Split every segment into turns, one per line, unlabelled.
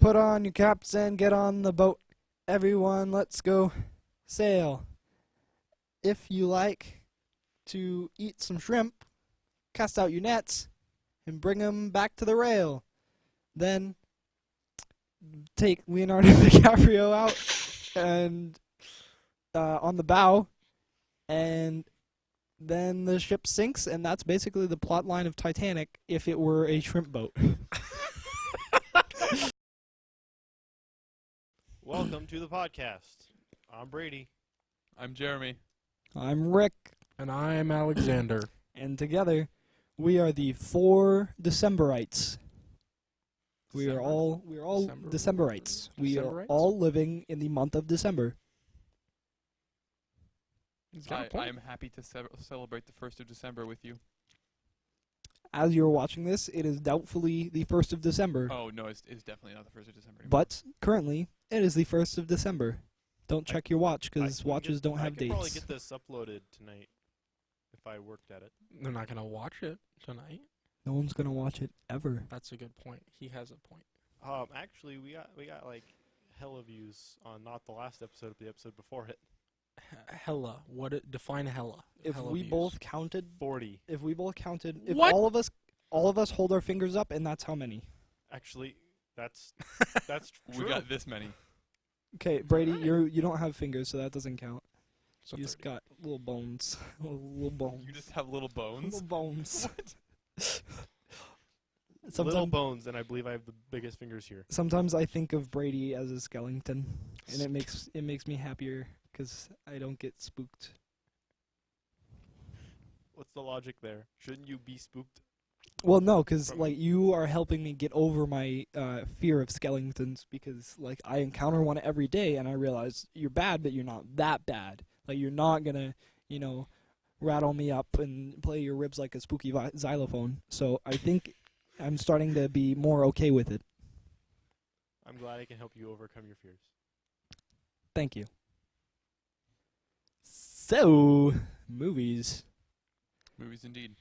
Put on your caps and get on the boat. Everyone, let's go sail. If you like to eat some shrimp, cast out your nets and bring them back to the rail. Then take Leonardo DiCaprio out and on the bow, and then the ship sinks, and that's basically the plot line of Titanic if it were a shrimp boat.
Welcome to the podcast. I'm Brady.
I'm Jeremy.
I'm Rick,
And I'm Alexander.
and together we are the 4 Decemberites. We are all Decemberites. We are
Decemberites?
all living in the month of December.
He's got a
I
point.
am happy to celebrate the 1st of December with you.
As you're watching this, it is doubtfully the 1st of December,
Oh, no, it's definitely not the 1st of December anymore.
but currently it is the 1st of December. Don't check your watch because watches don't
I
have
could probably
dates.
get this uploaded tonight if I worked at it.
They're not going to watch it tonight.
No one's gonna watch it ever.
That's a good point. He has a point.
Actually, we got like hella views on not the last episode, but the episode before it.
Hella. Define hella?
If
Hella
we
views.
both counted,
40.
if
What?
all of us hold our fingers up, and that's how many.
Actually, that's
We
true.
got this many.
Okay, Brady, you don't have fingers, so that doesn't count.
So
You just
30.
got little bones, little bones,
You just have little bones.
little bones.
Little
Sometimes,
bones, and I believe I have the biggest fingers here.
sometimes I think of Brady as a skeleton, and it makes me happier because I don't get spooked.
What's the logic there? Shouldn't you be spooked?
Well, no, because
From-
like you are helping me get over my fear of skeletons because like I encounter one every day, and I realize you're bad, but you're not that bad. Like you're not gonna, rattle me up and play your ribs like a spooky xylophone. So I think I'm starting to be more okay with it.
I'm glad I can help you overcome your fears.
Thank you. So, movies.
Movies indeed.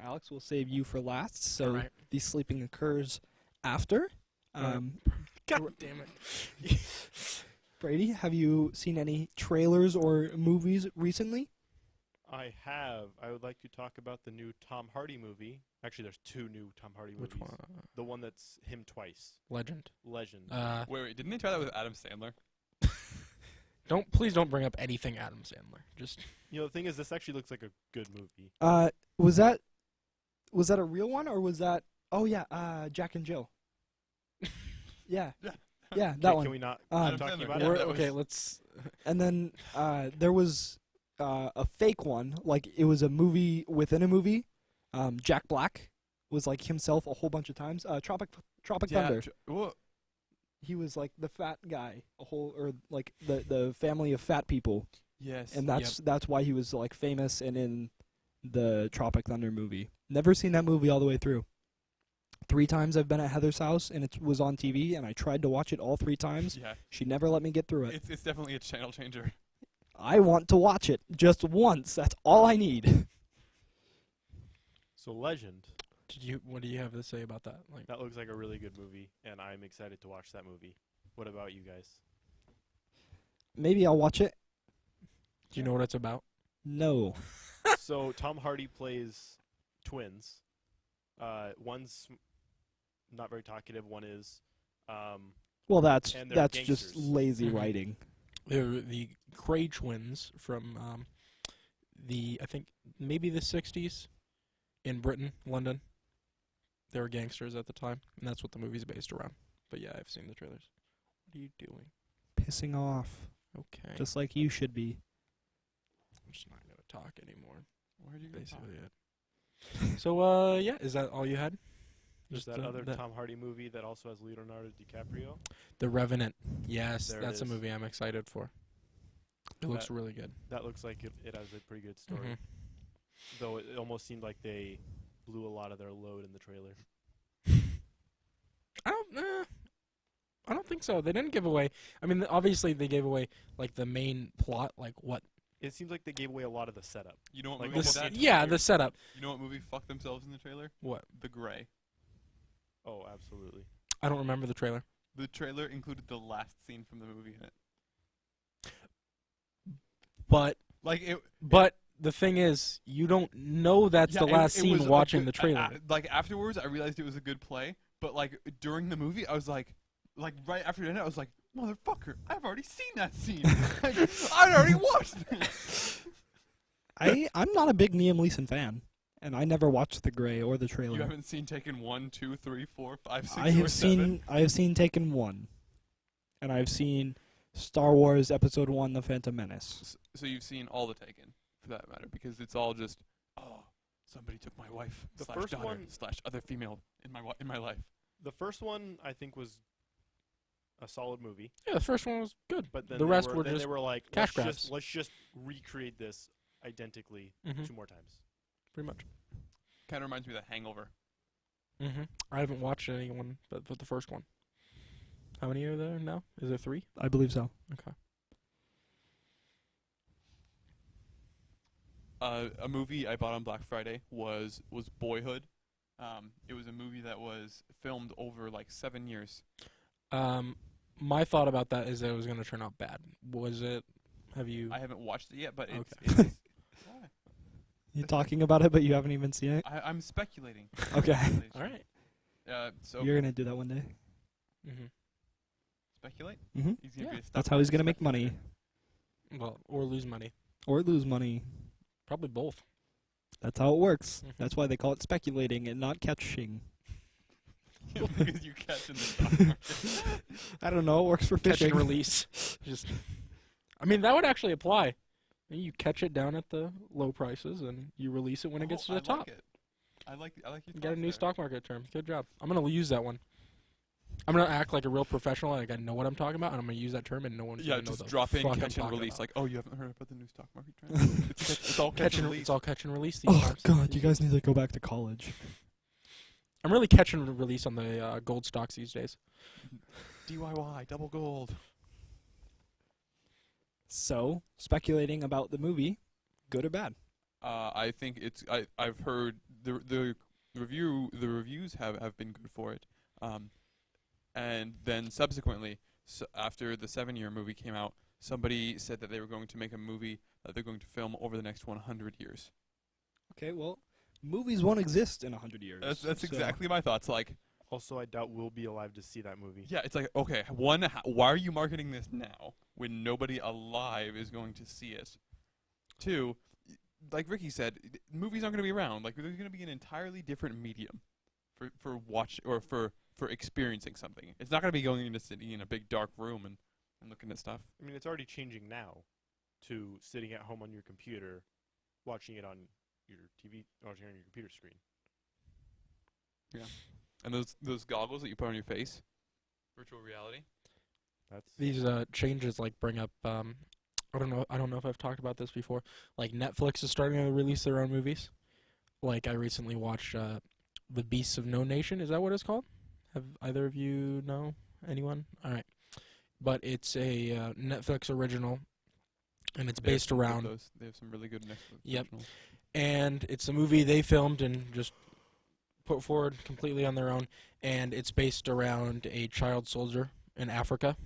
Alex will save you for last, so
Alright.
the sleeping occurs after.
Alright. God damn it.
Brady, have you seen any trailers or movies recently?
I have. I would like to talk about the new Tom Hardy movie. Actually, there's 2 new Tom Hardy movies.
Which one?
The one that's him twice.
Legend.
Legend.
Wait, didn't they try that with Adam Sandler?
Please don't bring up anything Adam Sandler. Just
The thing is, this actually looks like a good movie.
Was that a real one or was that? Oh yeah, Jack and Jill. Yeah, yeah, that
Okay,
one.
Can we not
Um,
keep talking
Sandler,
about
yeah,
it?
that was-
okay, let's
And then there was a fake one, like it was a movie within a movie. Jack Black was like himself a whole bunch of times. Tropic Thunder.
Well,
He was like the fat guy, or like the family of fat people,
yes.
and that's why he was like famous and in the Tropic Thunder movie. Never seen that movie all the way through. 3 times I've been at Heather's house and it was on TV, and I tried to watch it all 3 times.
Yeah.
She never let me get through it.
It's definitely a channel changer.
I want to watch it just once. That's all I need.
So Legend.
what do you have to say about that? Like
That looks like a really good movie, and I'm excited to watch that movie. What about you guys?
Maybe I'll watch it.
do you know what it's about?
No.
So Tom Hardy plays twins. One's not very talkative. One is.
Well, that's
And they're
just
gangsters.
lazy
Mhm.
writing.
They're the Cray twins from I think maybe the 60s in Britain, London. They were gangsters at the time, and that's what the movie's based around. But yeah, I've seen the trailers. What are you doing?
Pissing off.
Okay.
Just like you should be.
I'm just not going to talk anymore.
Where do you
Basically it. So, yeah, is that all you had?
There's
Just
that other Tom Hardy movie that also has Leonardo DiCaprio.
The Revenant. Yes,
There it
that's a
is.
movie I'm excited for. It looks really good.
That looks like it has a pretty good story.
Mhm.
Though it almost seemed like they blew a lot of their load in the trailer.
I don't think so. They didn't give away. I mean, obviously they gave away like the main plot, like what.
It seems like they gave away a lot of the setup.
You know what
Like
movie
almost
that?
the
Yeah, the setup.
You know what movie fucked themselves in the trailer?
What?
The Gray.
Oh, absolutely.
I don't remember the trailer.
The trailer included the last scene from the movie in it.
But
Like it.
the thing is, you don't know that's
Yeah,
the last
it
scene
was a
watching
good-
the trailer.
like afterwards, I realized it was a good play. But like during the movie, I was like right after the end, I was like, motherfucker, I've already seen that scene. Like, I'd already watched it.
I'm not a big Liam Neeson fan, and I never watched The Gray or the trailer.
You haven't seen Taken 1, 2, 3, 4, 5, 6,
I
or
have
7?
I have seen Taken 1, and I've seen Star Wars Episode 1: The Phantom Menace.
So you've seen all the Taken, for that matter, because it's all just, somebody took my wife
The
slash
first
daughter
one-
slash other female in my life.
The first one I think was a solid movie,
Yeah, the first one was good.
but then
The rest were
then
just
they were like,
cash
let's just recreate this identically
Mm-hmm.
2 more times.
Pretty much.
Kind of reminds me of The Hangover.
Mm-hmm. I haven't watched anyone but the first one. How many are there now? Is there 3?
I believe so.
Okay.
A movie I bought on Black Friday was Boyhood. It was a movie that was filmed over like 7 years.
My thought about that is that it was going to turn out bad. Was it? Have you?
I haven't watched it yet, but
Okay.
it's why?
You're talking about it, but you haven't even seen it.
I'm speculating.
Okay.
All right.
So
You're gonna do that one day.
Mm-hmm.
speculate.
Mm-hmm.
He's gonna
Yeah.
be a
That's
stock
how he's
market
gonna make
speculator.
money
Well, or lose money.
or lose money.
Probably both.
That's how it works.
Mhm.
That's why they call it speculating and not catching.
Because you catch in the stock market.
I don't know. It works for
Catch
fishing.
and release. Just. I mean, that would actually apply. You catch it down at the low prices, and you release it when it gets to the top.
Like it. I like your
You got a
thoughts
new
there.
stock market term. Good job. I'm gonna use that one. I'm gonna act like a real professional, like I know what I'm talking about, and I'm gonna use that term, and no one's
Yeah,
gonna know
just
the
drop in,
fuck I'm
catch and
talking
release.
about.
Like, oh, you haven't heard about the new stock market trend? it's all catch and release.
It's all catch and release these
Oh
times.
God, you guys need to go back to college.
I'm really catch and release on the gold stocks these days.
DIY, double gold.
So, speculating about the movie, good or bad?
I think it's. I've heard the reviews have been good for it. And then subsequently, after the 7-year movie came out, somebody said that they were going to make a movie that they're going to film over the next 100 years.
Okay, well, movies won't exist in 100 years.
That's
so-
exactly my thoughts. Like,
Also, I doubt we'll be alive to see that movie.
yeah, it's like, okay, one, why are you marketing this now when nobody alive is going to see it? 2, like Ricky said, movies aren't going to be around. Like, there's going to be an entirely different medium for watch or for experiencing something. It's not going to be going into sitting in a big dark room and looking at stuff.
I mean, it's already changing now to sitting at home on your computer, watching it on your TV, watching it on your computer screen.
And those goggles that you put on your face, virtual reality.
That's
These changes like bring up. I don't know if I've talked about this before. Like Netflix is starting to release their own movies. Like I recently watched The Beasts of No Nation. Is that what it's called? Have either of you know anyone? All right, but it's a Netflix original, and it's
They have
based
some good
around.
those. They have some really good Netflix
Yep.
originals.
And it's a movie they filmed and just put forward completely on their own, and it's based around a child soldier in Africa.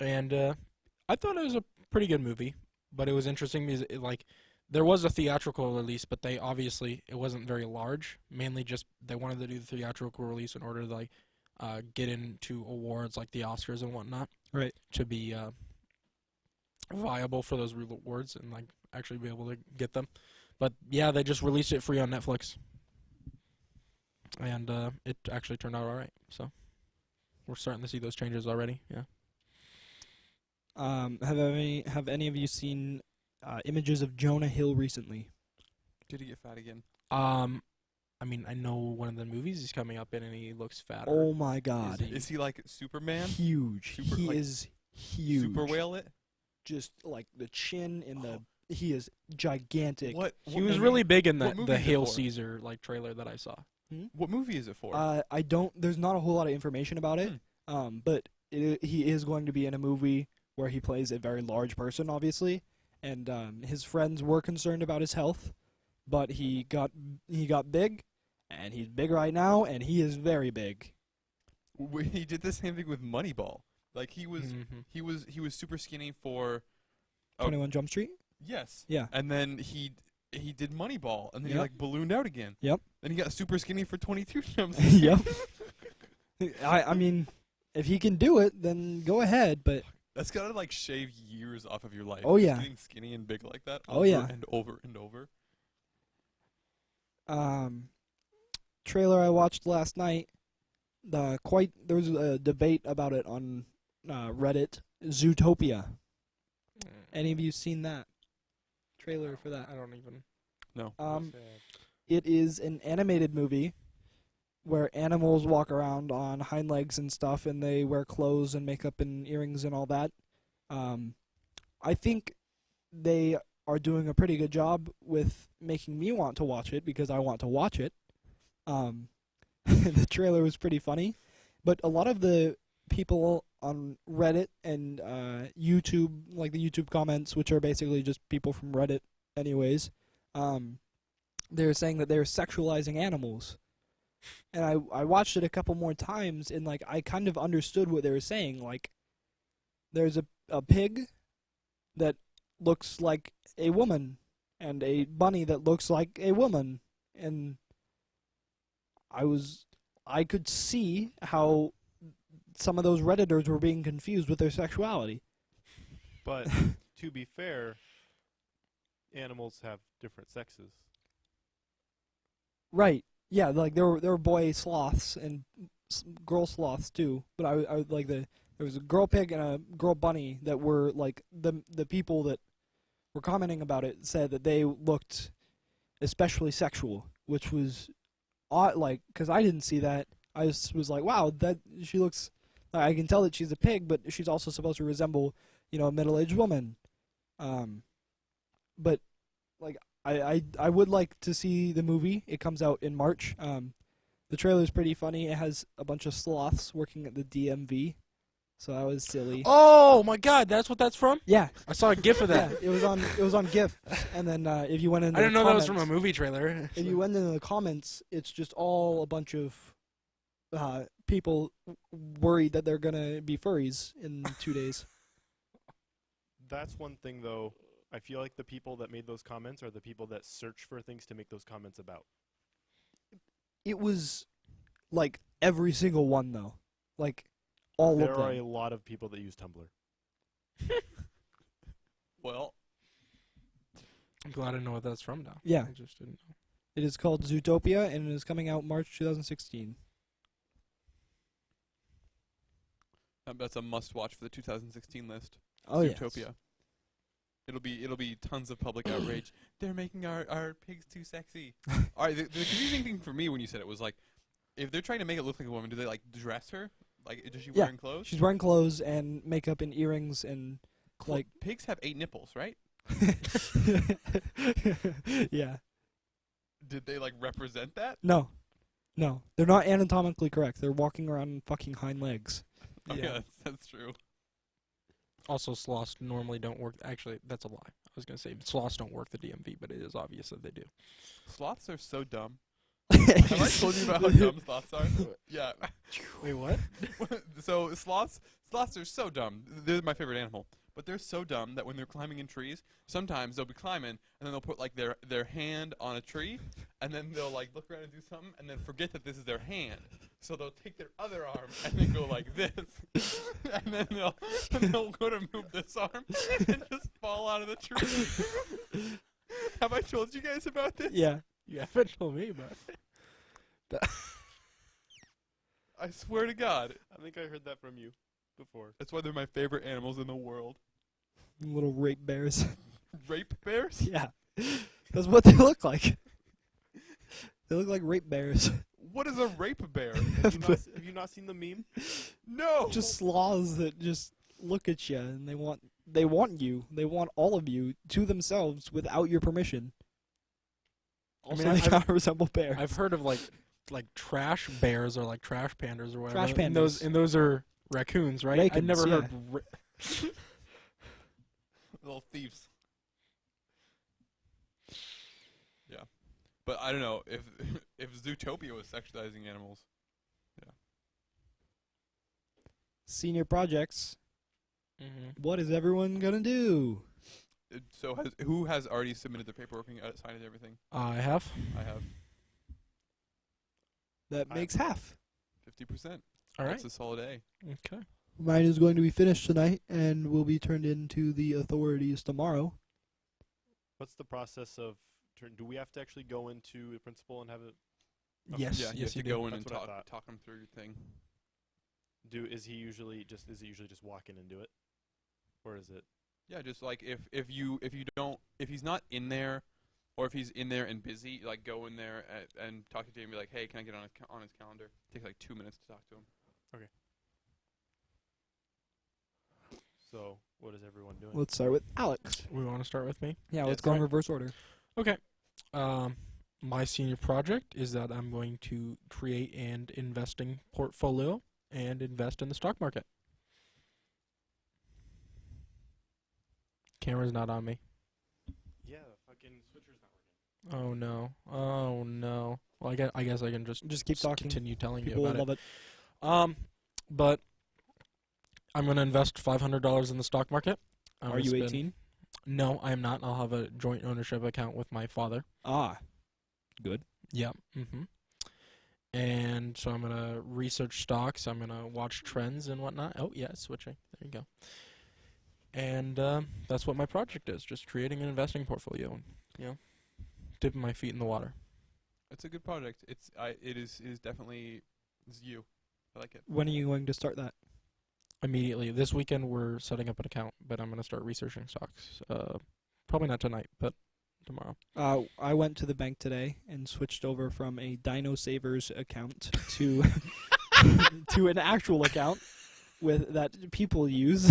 And I thought it was a pretty good movie, but it was interesting because there was a theatrical release, but it wasn't very large. Mainly just they wanted to do the theatrical release in order to get into awards like the Oscars and whatnot.
Right.
To be viable for those awards and actually be able to get them. But yeah, they just released it free on Netflix, and it actually turned out all right. So we're starting to see those changes already. Yeah.
Have any of you seen images of Jonah Hill recently?
Did he get fat again?
I mean, I know one of the movies he's coming up in, and he looks fatter.
Oh my God,
Is he like Superman?
huge!
Super-
He
like,
is huge.
Super whale it?
Just like the chin and the. He is gigantic.
What?
He was really big in
what movie
the
is it
Hail
for?
Caesar trailer that I saw.
What movie is it for?
I don't. There's not a whole lot of information about it. But he is going to be in a movie where he plays a very large person, obviously, and his friends were concerned about his health, but he got big, and he's big right now, and he is very big.
He did the same thing with Moneyball. Like he was
Mhm.
he was super skinny for
21 Jump Street.
yes.
Yeah.
And then he did Moneyball, and then he
Yep.
like ballooned out again.
Yep.
Then he got super skinny for 22 jumps.
Yep. I mean, if he can do it, then go ahead. But
That's gotta like shave years off of your life.
Oh,
just
yeah.
getting skinny and big like that.
Oh,
over
yeah.
and over and over.
Trailer I watched last night. There was a debate about it on Reddit. Zootopia. Any of you seen that trailer for that?
I don't even.
No.
It is an animated movie where animals walk around on hind legs and stuff, and they wear clothes and makeup and earrings and all that. I think they are doing a pretty good job with making me want to watch it because I want to watch it. The trailer was pretty funny, but a lot of the people on Reddit and YouTube, like the YouTube comments, which are basically just people from Reddit anyways, they're saying that they're sexualizing animals. And I watched it a couple more times, and like I kind of understood what they were saying. Like, there's a pig that looks like a woman, and a bunny that looks like a woman, and I could see how some of those Redditors were being confused with their sexuality.
But to be fair, animals have different sexes.
Right. Yeah, like there were boy sloths and girl sloths too. But I like there was a girl pig and a girl bunny that were like the people that were commenting about it said that they looked especially sexual, which was odd. Like, because I didn't see that. I just was like, wow, that she looks. I can tell that she's a pig, but she's also supposed to resemble, a middle-aged woman. But like. I would like to see the movie. It comes out in March. The trailer is pretty funny. It has a bunch of sloths working at the DMV, so that was silly.
Oh my God, that's what that's from.
Yeah,
I saw a GIF of
yeah.
that.
It was on GIF, and then if you went into
I didn't
the
know that was
comments,
from a movie trailer.
if you went into the comments, it's just all a bunch of people worried that they're gonna be furries in 2 days.
That's one thing, though. I feel like the people that made those comments are the people that search for things to make those comments about.
It was like every single one though, like all
There
of
are a
them.
lot of people that use Tumblr.
Well,
I'm glad I know what that's from now.
Yeah.
I just didn't know.
It is called Zootopia, and it is coming out March 2016.
that's a must-watch for the 2016 list.
Oh yeah.
Zootopia. It'll be tons of public outrage. They're making our pigs too sexy. All right, the confusing thing for me when you said it was like, if they're trying to make it look like a woman, do they like dress her? Like, is she wearing clothes?
She's wearing clothes and makeup and earrings and like
pigs have 8 nipples, right?
yeah.
Did they like represent that?
No, they're not anatomically correct. They're walking around on fucking hind legs.
Oh,
Yeah.
yeah, that's true.
Also, sloths normally don't work. Actually, that's a lie. I was gonna say sloths don't work the DMV, but it is obvious that they do.
Sloths are so dumb. Have I told you about how dumb sloths are? Yeah.
Wait, what?
So sloths are so dumb. They're my favorite animal. But they're so dumb that when they're climbing in trees, sometimes they'll be climbing and then they'll put like their hand on a tree and then they'll like look around and do something and then forget that this is their hand. So they'll take their other arm and then go like this. And then they'll go to move this arm and just fall out of the tree. Have I told you guys about this?
Yeah.
You haven't told me about it.
I swear to God.
I think I heard that from you before.
That's why they're my favorite animals in the world.
Little rape bears.
Rape bears?
Yeah. That's what they look like. They look like rape bears.
What is a rape bear?
Have you not seen the meme?
No.
Just sloths that just look at you and they want you. They want all of you to themselves without your permission. Also,
mean,
they
I've-
kind of resemble bears.
I've heard of like trash bears or like trash pandas or whatever.
Trash
And
pandas.
those are raccoons, right? I've
Raccoons,
never
yeah.
heard.
Little thieves. Yeah. But I don't know if Zootopia was sexualizing animals. Yeah.
senior projects.
Mm-hmm.
What is everyone gonna do?
So who has already submitted the paperwork and signed everything?
I have.
I have
That makes half.
50%.
All right.
That's a solid A.
Okay.
Mine is going to be finished tonight and will be turned into the authorities tomorrow.
What's the process of? Do we have to actually go into the principal and have it? Okay.
Yes.
Yeah, you
yes,
have to
do.
go in
That's
and
what I thought.
talk them through your thing.
Is he usually just walk in and do it, or is it?
Yeah, just like if he's not in there, or if he's in there and busy, like go in there and talk to Jay and be like, hey, can I get on his calendar? It takes like 2 minutes to talk to him.
So what is everyone doing?
Let's start with Alex.
We want to start with me.
Yeah,
Yeah,
let's go in
correct.
reverse order.
Okay. My senior project is that I'm going to create an investing portfolio and invest in the stock market. Camera's not on me.
Yeah, the fucking switcher's not working.
Oh no. Oh no. Well, I guess I can just
Keep talking.
continue telling
People
you
will
about
love it.
it. But I'm going to invest $500 in the stock market.
Are you 18?
No, I am not. I'll have a joint ownership account with my father.
Ah, good.
Yeah. And so I'm going to research stocks. I'm going to watch trends and whatnot. Oh, yeah, it's switching. There you go. And that's what my project is, just creating an investing portfolio and, dipping my feet in the water.
It's a good project. It is definitely it's you. I like it.
When are you going to start that?
Immediately. This weekend we're setting up an account, but I'm going to start researching stocks. Probably not tonight, but tomorrow.
I went to the bank today and switched over from a Dino Savers account to to an actual account that people use.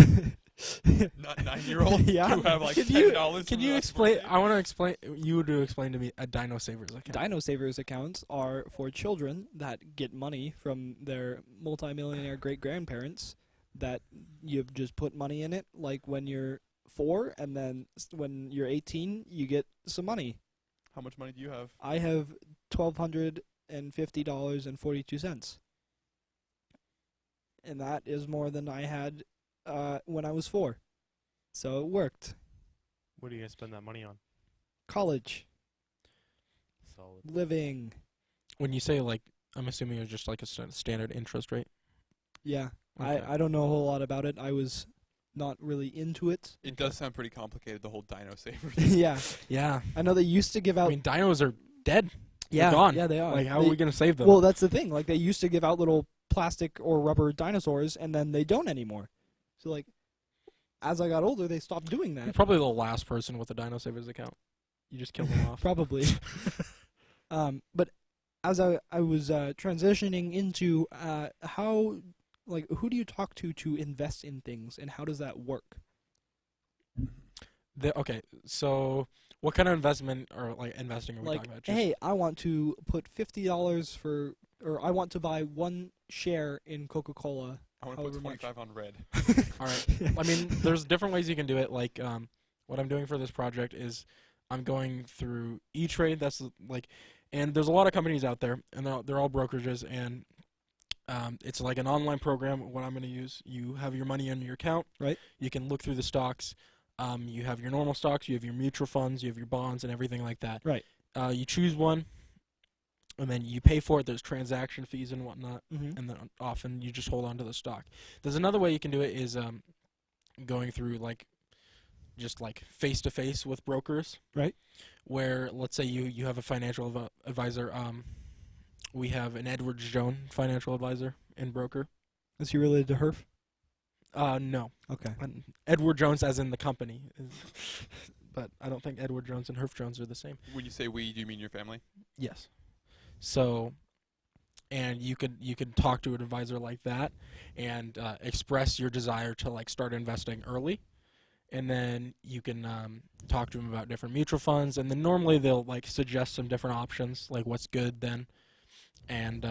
Not 9-year-olds
Yeah.
who have like
Can
$10.
Can you explain? I want to explain. You to explain to me a Dino Savers account.
Dino Savers accounts are for children that get money from their multimillionaire great-grandparents that you've just put money in it, like when you're 4, and then when you're 18, you get some money.
How much money do you have?
I have $1,250.42. And that is more than I had when I was 4. So it worked.
What are you gonna spend that money on?
College,
Solid.
living.
When you say like, I'm assuming it's just like a standard interest rate.
Yeah.
Okay.
I don't know a whole lot about it. I was not really into it.
It does sound pretty complicated, the whole Dino Saver thing.
Yeah.
Yeah.
I know they used to give out.
I mean, dinos are dead.
yeah,
they're gone.
yeah, they are.
Like, how are we gonna save them?
Well, that's the thing. Like, they used to give out little plastic or rubber dinosaurs, and then they don't anymore. So, like, as I got older, they stopped doing
You're
that.
probably the last person with a Dino Savers account. You just killed them off.
Probably. But as I was transitioning into how, like, who do you talk to invest in things, and how does that work?
Okay, so what kind of investment or like investing are we
Like,
talking about? Just-
hey, I want to put $50 or I want to buy 1 share in Coca-Cola.
I want to put
However much.
25 on red.
All right. I mean, there's different ways you can do it. Like, what I'm doing for this project is I'm going through E-Trade. That's like, and there's a lot of companies out there, and they're all brokerages, and it's like an online program. What I'm going to use, you have your money in your account.
Right.
You can look through the stocks. You have your normal stocks. You have your mutual funds. You have your bonds and everything like that.
Right.
You choose one, and then you pay for it. There's transaction fees and whatnot.
Mm-hmm.
And then often you just hold on to the stock. There's another way you can do it is going through like just like face-to-face with brokers.
Right.
Where let's say you have a financial advisor. We have an Edward Jones financial advisor and broker.
Is he related to Herf?
No.
Okay.
Edward Jones as in the company. But I don't think Edward Jones and Herf Jones are the same.
When you say we, do you mean your family?
Yes. So, and you could talk to an advisor like that and express your desire to like start investing early, and then you can talk to them about different mutual funds, and then normally they'll like suggest some different options, like what's good then, and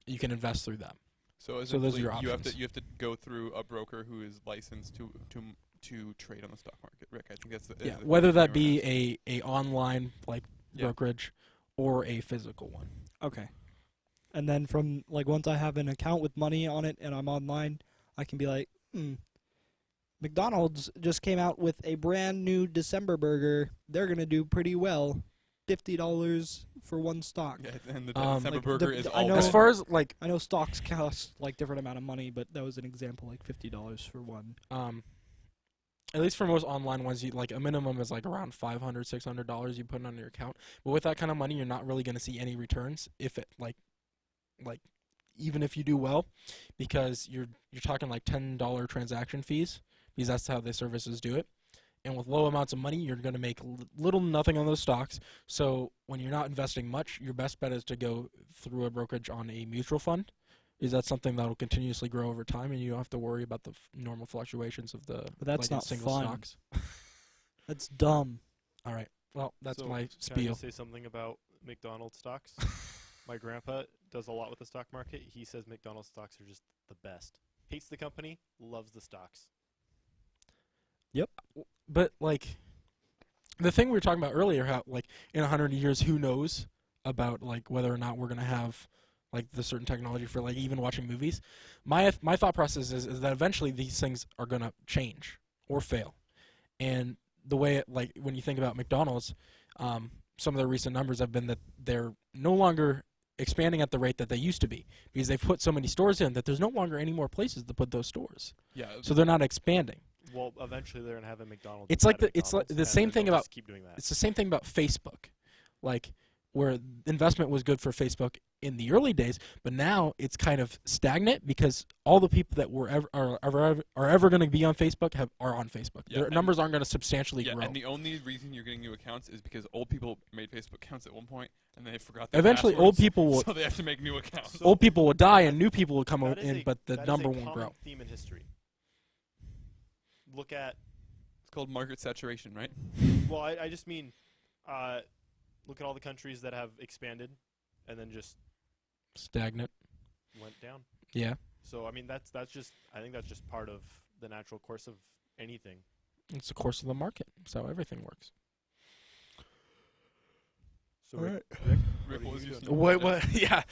you can invest through them.
So
So those are your
you have
options.
to go through a broker who is licensed to trade on the stock market. Rick, I think that's the
Yeah,
the
whether that
thing
be a online like
Yeah.
brokerage or a physical one.
Okay. And then from, like, once I have an account with money on it and I'm online, I can be like, McDonald's just came out with a brand new December burger. They're gonna do pretty well. $50 for one stock.
Yeah, and the
December
December burger is
I
all
know-
As
good.
far as like
I know stocks cost like different amount of money, but that was an example, like $50 for one.
at least for most online ones, you like a minimum is like around $500, $600 you put in on your account. But with that kind of money, you're not really going to see any returns if it like even if you do well, because you're talking like $10 transaction fees, because that's how the services do it. And with low amounts of money, you're going to make little nothing on those stocks. So when you're not investing much, your best bet is to go through a brokerage on a mutual fund. Is that something that will continuously grow over time, and you don't have to worry about the normal fluctuations of the
But that's
like,
not
single
fun.
stocks?
That's dumb.
All right. Well, that's
So,
my
Can I
spiel.
just say something about McDonald's stocks? My grandpa does a lot with the stock market. He says McDonald's stocks are just the best. Hates the company, loves the stocks.
But like the thing we were talking about earlier, how like in 100 years, who knows about like whether or not we're gonna have like the certain technology for like even watching movies. My thought process is that eventually these things are gonna change or fail, and the way it, like when you think about McDonald's, some of the recent numbers have been that they're no longer expanding at the rate that they used to be, because they've put so many stores in that there's no longer any more places to put those stores.
Yeah.
So they're not expanding.
Well, eventually they're gonna have a McDonald's.
It's like
inside of
it's like
McDonald's,
the
and
same
then
thing
they'll
about
just keep doing that.
it's the same thing about Facebook, like where investment was good for Facebook in the early days, but now it's kind of stagnant because all the people that were ever going to be on Facebook are on Facebook.
Yeah,
Their
and-
numbers aren't going to substantially
Yeah,
grow.
and the only reason you're getting new accounts is because old people made Facebook accounts at one point, and they forgot their
Eventually, old
passwords,
people will
so they have to make new accounts.
So-
old people will die and new people will come
That is
in,
a-
but the
that is
number
a
won't
common
grow.
theme in history. Look at
It's called market saturation, right?
well, I just mean, look at all the countries that have expanded, and then just
Stagnant.
went down.
Yeah,
So I mean, that's just I think that's just part of the natural course of anything.
it's the course of the market. It's how everything works.
So
All
Rick,
right.
Rick, what was your
What? Yeah.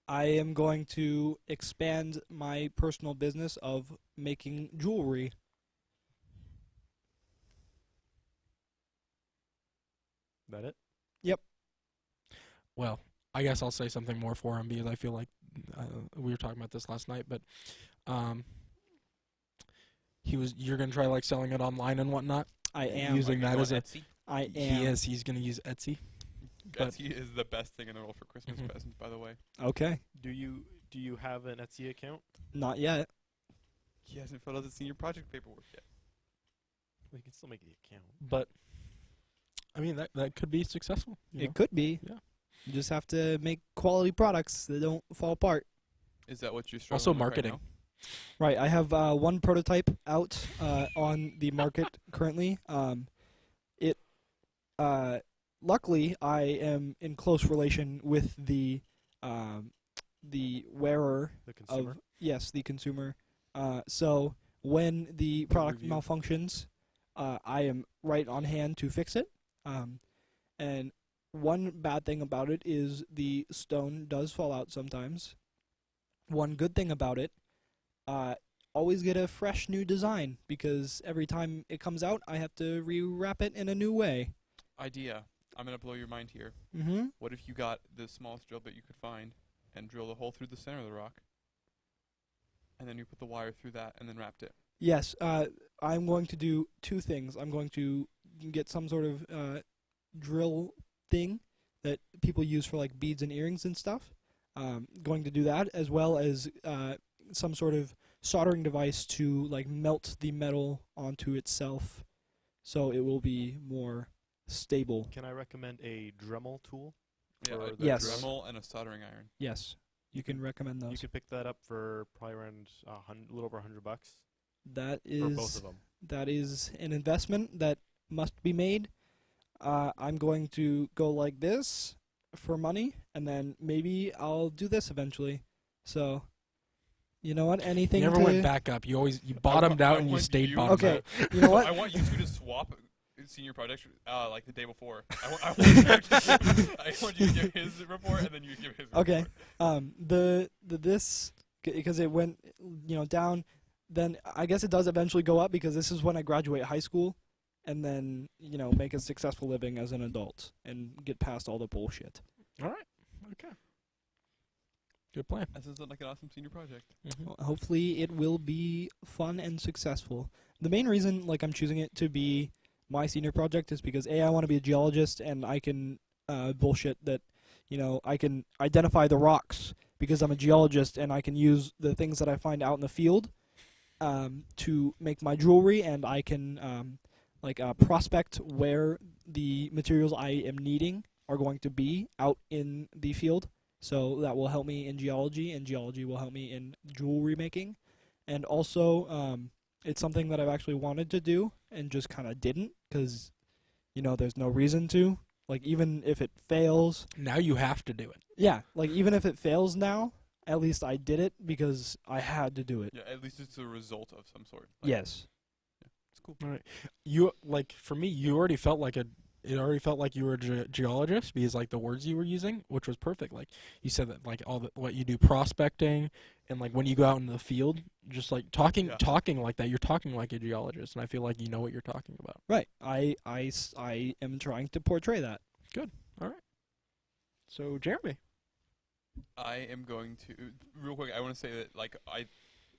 I am going to expand my personal business of making jewelry.
that it?
Well, I guess I'll say something more for him because I feel like we were talking about this last night, but you're gonna try like selling it online and whatnot.
I am.
Using that as a
Etsy?
I am.
he's gonna use Etsy. But-
Etsy is the best thing in the world for Christmas
Mhm.
presents, by the way.
Okay.
Do you have an Etsy account?
Not yet.
He hasn't filled out the senior project paperwork yet.
We can still make the account.
But I mean that could be successful. you know?
It could be.
Yeah.
You just have to make quality products that don't fall apart.
Is that what you're struggling
Also
with
marketing.
Right
Right. I have one prototype out on the market currently. Luckily, I am in close relation with the wearer
The consumer.
of the consumer. So when the product
review.
malfunctions, I am right on hand to fix it. And one bad thing about it is the stone does fall out sometimes. One good thing about it, always get a fresh new design, because every time it comes out, I have to rewrap it in a new way.
now? Idea. I'm gonna blow your mind here.
Mm-hmm.
What if you got the smallest drill bit you could find and drilled a hole through the center of the rock, and then you put the wire through that and then wrapped it?
Yes, I'm going to do two things. I'm going to get some sort of drill thing that people use for like beads and earrings and stuff. Going to do that, as well as some sort of soldering device to like melt the metal onto itself, so it will be more stable.
Can I recommend a Dremel tool?
Yeah,
For
a
the
Yes.
Dremel and a soldering iron.
Yes, you can recommend
You
those.
could pick that up for probably around a little over $100
That
for both
is
of them.
that is an investment that must be made. I'm going to go like this for money, and then maybe I'll do this eventually. So, you know what? Anything
You never
to
went back up. You bottomed out and you
want
stayed
you-
bottomed
Okay.
out.
You know what?
I want you two to swap senior projects like the day before. I want you to give his report and then you give his
Okay.
report.
This because it went, down. Then I guess it does eventually go up because this is when I graduate high school, and then make a successful living as an adult and get past all the bullshit.
All right. Okay. Good plan.
That sounds like an awesome senior project.
Well, hopefully it will be fun and successful. The main reason I'm choosing it to be my senior project is because I want to be a geologist and I can bullshit that I can identify the rocks because I'm a geologist and I can use the things that I find out in the field to make my jewelry, and I can prospect where the materials I am needing are going to be out in the field. So that will help me in geology, and geology will help me in jewelry making. And also, it's something that I've actually wanted to do and just kind of didn't because, there's no reason to. Even if it fails.
Now you have to do it.
Yeah, even if it fails now, at least I did it because I had to do it.
Yeah, at least it's a result of some sort.
Yes.
Yeah, it's cool.
All right. You for me, you already felt like it already felt like you were a geologist because the words you were using, which was perfect. You said that what you do prospecting and when you go out in the field, just talking like that, you're talking like a geologist, and I feel like you know what you're talking about.
Right. I am trying to portray that.
Good. All right. So Jeremy.
I am going to real quick. I want to say that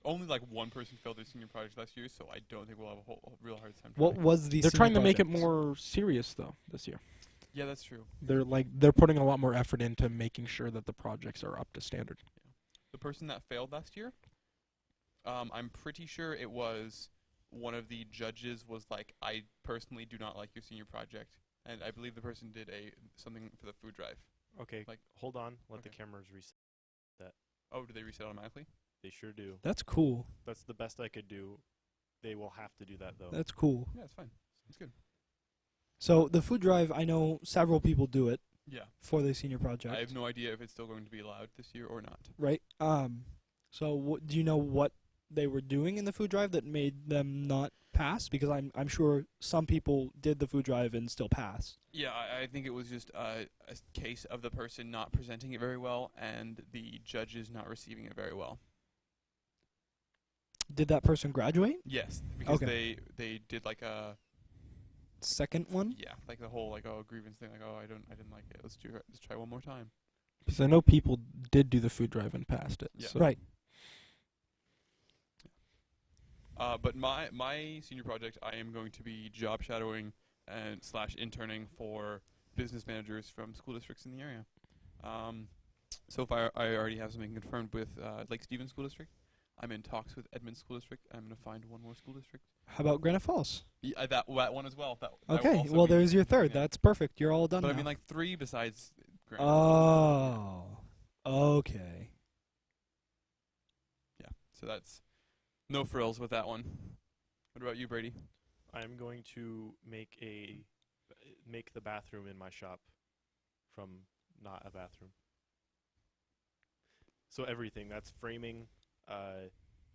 only one person failed their senior project last year, so I don't think we'll have a real hard time.
What was the?
They're trying to make it
project?
more serious though this year.
Yeah, that's true.
They're putting a lot more effort into making sure that the projects are up to standard.
The person that failed last year, I'm pretty sure it was one of the judges was I personally do not like your senior project, and I believe the person did something for the food drive.
Okay, hold on. Let the
Okay.
cameras reset.
Oh, do they reset automatically?
They sure do.
That's cool.
That's the best I could do. They will have to do that, though.
That's cool.
Yeah, it's fine. It's good.
So the food drive, I know several people do it
Yeah.
for their senior project.
I have no idea if it's still going to be allowed this year or not.
Right. So do you know what they were doing in the food drive that made them not pass? Because I'm sure some people did the food drive and still pass.
Yeah, I think it was just a case of the person not presenting it very well and the judges not receiving it very well.
Did that person graduate?
Yes, because
Okay.
they did a
Second one?
the whole grievance thing, I didn't like it. Let's try one more time.
Because I know people did do the food drive and passed it.
Yeah.
So.
Right.
But my senior project, I am going to be job shadowing and / interning for business managers from school districts in the area. So far, I already have something confirmed with Lake Stevens School District. I'm in talks with Edmond School District. I'm going to find one more school district.
How about Granite Falls?
Yeah, that one as well. That
Okay.
will also
Well,
be
there's your third.
yeah.
That's perfect. You're all done
But
now.
I mean, 3 besides. Granite.
Oh. Okay.
Yeah. So that's no frills with that one. What about you, Brady?
I'm going to make the bathroom in my shop from not a bathroom. So everything. That's framing,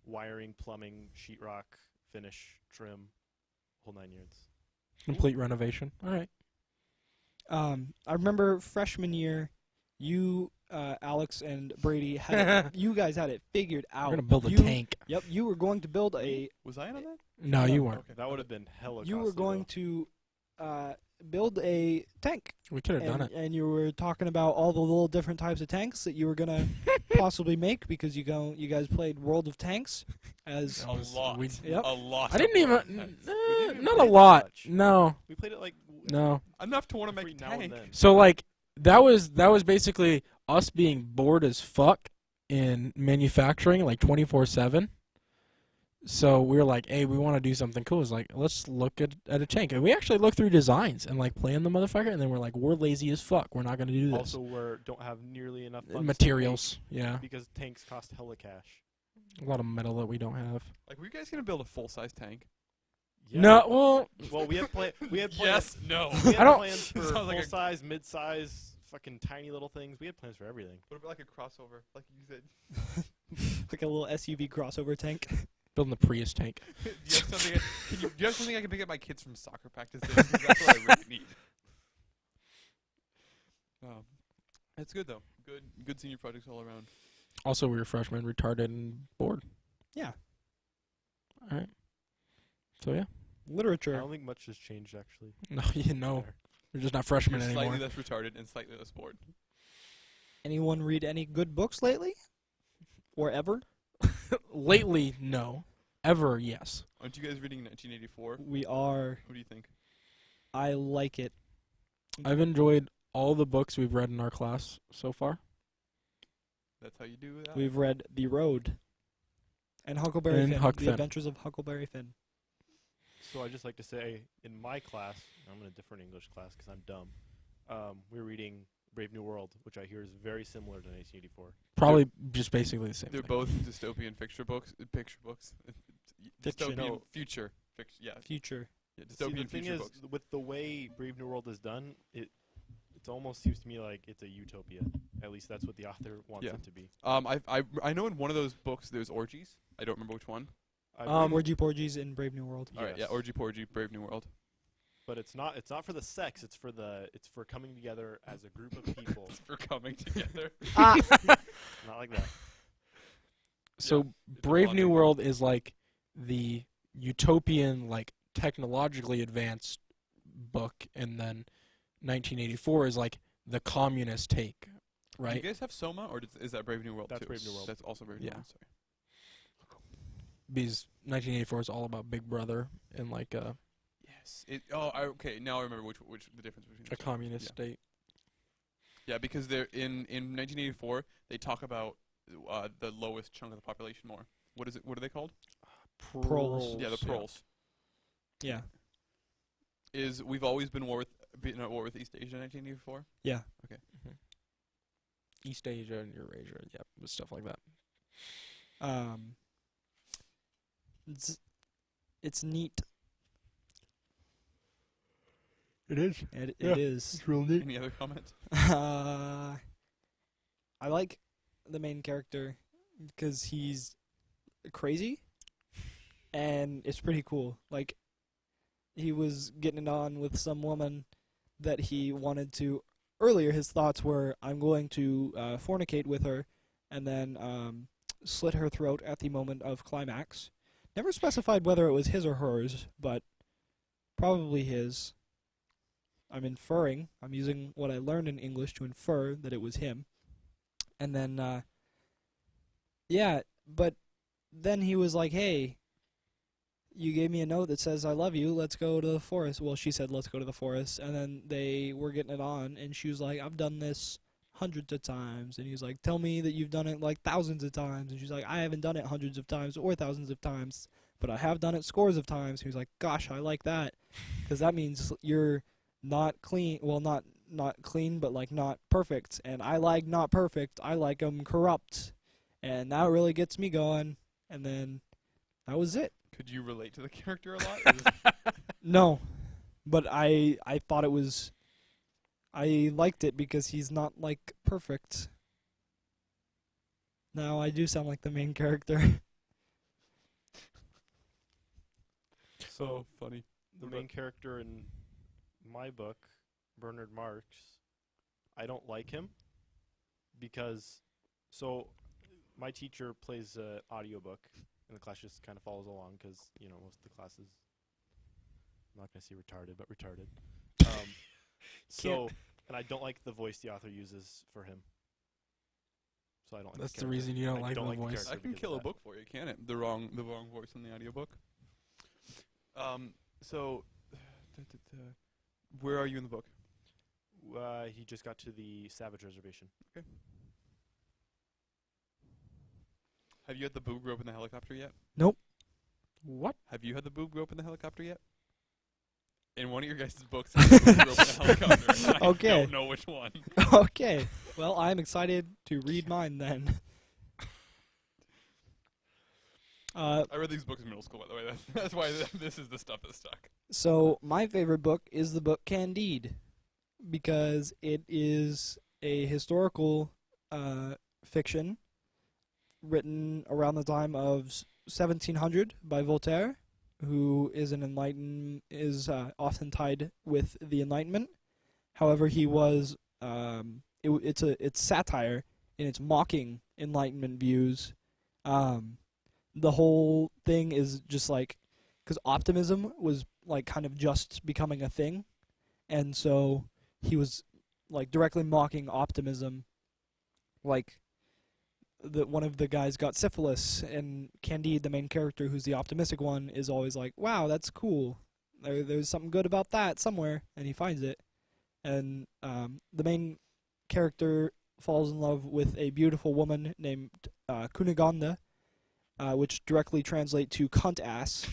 wiring, plumbing, sheetrock, finish, trim, whole 9 yards.
Complete renovation. All right.
I remember freshman year, you, Alex, and Brady had you guys had it figured out.
We're gonna build a
You-
tank.
Yep, you were going to build a.
Was I in on that?
No, you weren't.
Okay.
That would have been hella
You were
costly,
going
though.
to build a tank,
We could have done
and,
it.
and you were talking about all the little different types of tanks that you were gonna possibly make because you guys played World of Tanks as.
A lot.
Yep.
A lot.
I didn't
of
even.
World of Tanks.
didn't even
Not
play
a
that
lot.
much.
No.
We played it
No.
Enough to want to
every
make a
now and
tank.
then.
So that was basically us being bored as fuck in manufacturing 24/7. So we were like, hey, we want to do something cool. It's like, let's look at a tank. And we actually looked through designs and plan the motherfucker, and then we're like, we're lazy as fuck. We're not going to do this.
Also, we don't have nearly enough funds to
Materials, yeah.
make because tanks cost hella cash.
A lot of metal that we don't have.
Were you guys gonna build a full-size tank?
Yeah.
No, well,
Well, we had plans.
Yes. No.
We had
I don't-
plans for
Sounds like a-
full size, mid size, fucking tiny little things. We had plans for everything.
What about a crossover, like you said?
Like a little SUV crossover tank.
building the Prius tank.
Do you have something? Do you have something I can pick up my kids from soccer practice? Because that's what I really need. That's good though. Good senior projects all around.
Also, we were freshmen, retarded, and bored.
Yeah.
All right. So yeah.
I
Literature.
don't think much has changed actually.
No, you know,
there.
we're just not
You're
freshmen
slightly
anymore.
less retarded and slightly less bored.
Anyone read any good books lately? Or ever?
Lately, no. Ever, yes.
Aren't you guys reading 1984?
We are.
What do you think?
I like it.
I've enjoyed all the books we've read in our class so far.
That's how you do that?
We've read The Road and Huckleberry
And
Finn.
Huck
The
Finn.
Adventures of Huckleberry Finn.
So I just like to say, in my class, I'm in a different English class because I'm dumb. We're reading Brave New World, which I hear is very similar to 1984.
Probably just basically the same
They're
thing.
both dystopian picture books.
Fiction.
Dystopian
No.
future. Yeah,
Future.
yeah,
See,
dystopian
the thing
future
is,
books.
with the way Brave New World is done, it almost seems to me like it's a utopia. At least that's what the author wants
Yeah.
it to be.
I know in one of those books there's orgies. I don't remember which one.
Orgy Porgies in Brave New World.
All right, yeah,
Yes.
orgy porgy, Brave New World.
But it's not for the sex. It's for coming together as a group of people.
It's for coming together.
Not like that.
So
Yeah, it's a
Brave
bonding
New
thing.
World is like the utopian, like technologically advanced book, and then 1984 is like the communist take,
Do
right?
you guys have Soma, or is that Brave New World
That's
too?
Brave New World.
That's also Brave New
Yeah.
World. Sorry.
Because 1984 is all about Big Brother and like
Yes. Okay. Now I remember which the difference between
a
those two.
communist
Yeah.
state.
Yeah, because they're in 1984 they talk about the lowest chunk of the population more. What is it? What are they called?
Proles.
Yeah, the proles.
Yeah.
We've always been at war with East Asia in 1984.
Yeah.
Mhm. East Asia and Eurasia, yeah, stuff like that.
It's neat.
It is.
It
Yeah.
is.
It's real neat.
Any other comments?
I like the main character because he's crazy, and it's pretty cool. Like, he was getting it on with some woman that he wanted to. Earlier, his thoughts were, I'm going to fornicate with her and then slit her throat at the moment of climax. Never specified whether it was his or hers, but probably his. I'm inferring. I'm using what I learned in English to infer that it was him. And then, yeah, but then he was like, hey, you gave me a note that says I love you, let's go to the forest. Well, she said, let's go to the forest. And then they were getting it on, and she was like, I've done this hundreds of times. And he was like, tell me that you've done it like thousands of times. And she's like, I haven't done it hundreds of times or thousands of times, but I have done it scores of times. He was like, gosh, I like that, because that means you're not clean. Well, not clean, but like not perfect. And I like not perfect. I like them corrupt. And that really gets me going. And then that was it.
Could you relate to the character a lot? Or just-
No, but I thought it was. I liked it because he's not like perfect. Now I do sound like the main character.
so funny.
The main character in my book, Bernard Marx, I don't like him because, so my teacher plays an audiobook, and the class just kind of follows along because, most of the classes, I'm not going to say retarded, but retarded. And I don't like the voice the author uses for him. So I don't like
That's
the
the
character.
reason you don't
I
like
don't
the
like the
voice.
character
I can
because
kill
of
a
that.
book for you, can it? The wrong voice in the audiobook. So, where are you in the book?
He just got to the Savage Reservation.
Have you had the boob grope in the helicopter yet?
What?
Have you had the boob grope in the helicopter yet? In one of your guys' books, there's a boob grope in the helicopter. I
Okay.
don't know which one.
Okay, well, I'm excited to read mine then.
I read these books in middle school, by the way. That's why this is the stuff that stuck.
So my favorite book is the book Candide, because it is a historical fiction written around the time of 1700 by Voltaire, who is often tied with the Enlightenment. However, he was it's satire, and it's mocking Enlightenment views. The whole thing is just like, because optimism was like kind of just becoming a thing, and so he was like directly mocking optimism, like one of the guys got syphilis, and Candide, the main character, who's the optimistic one, is always like, "Wow, that's cool. There's something good about that somewhere," and he finds it. And the main character falls in love with a beautiful woman named Cunegonde, which directly translates to "cunt ass"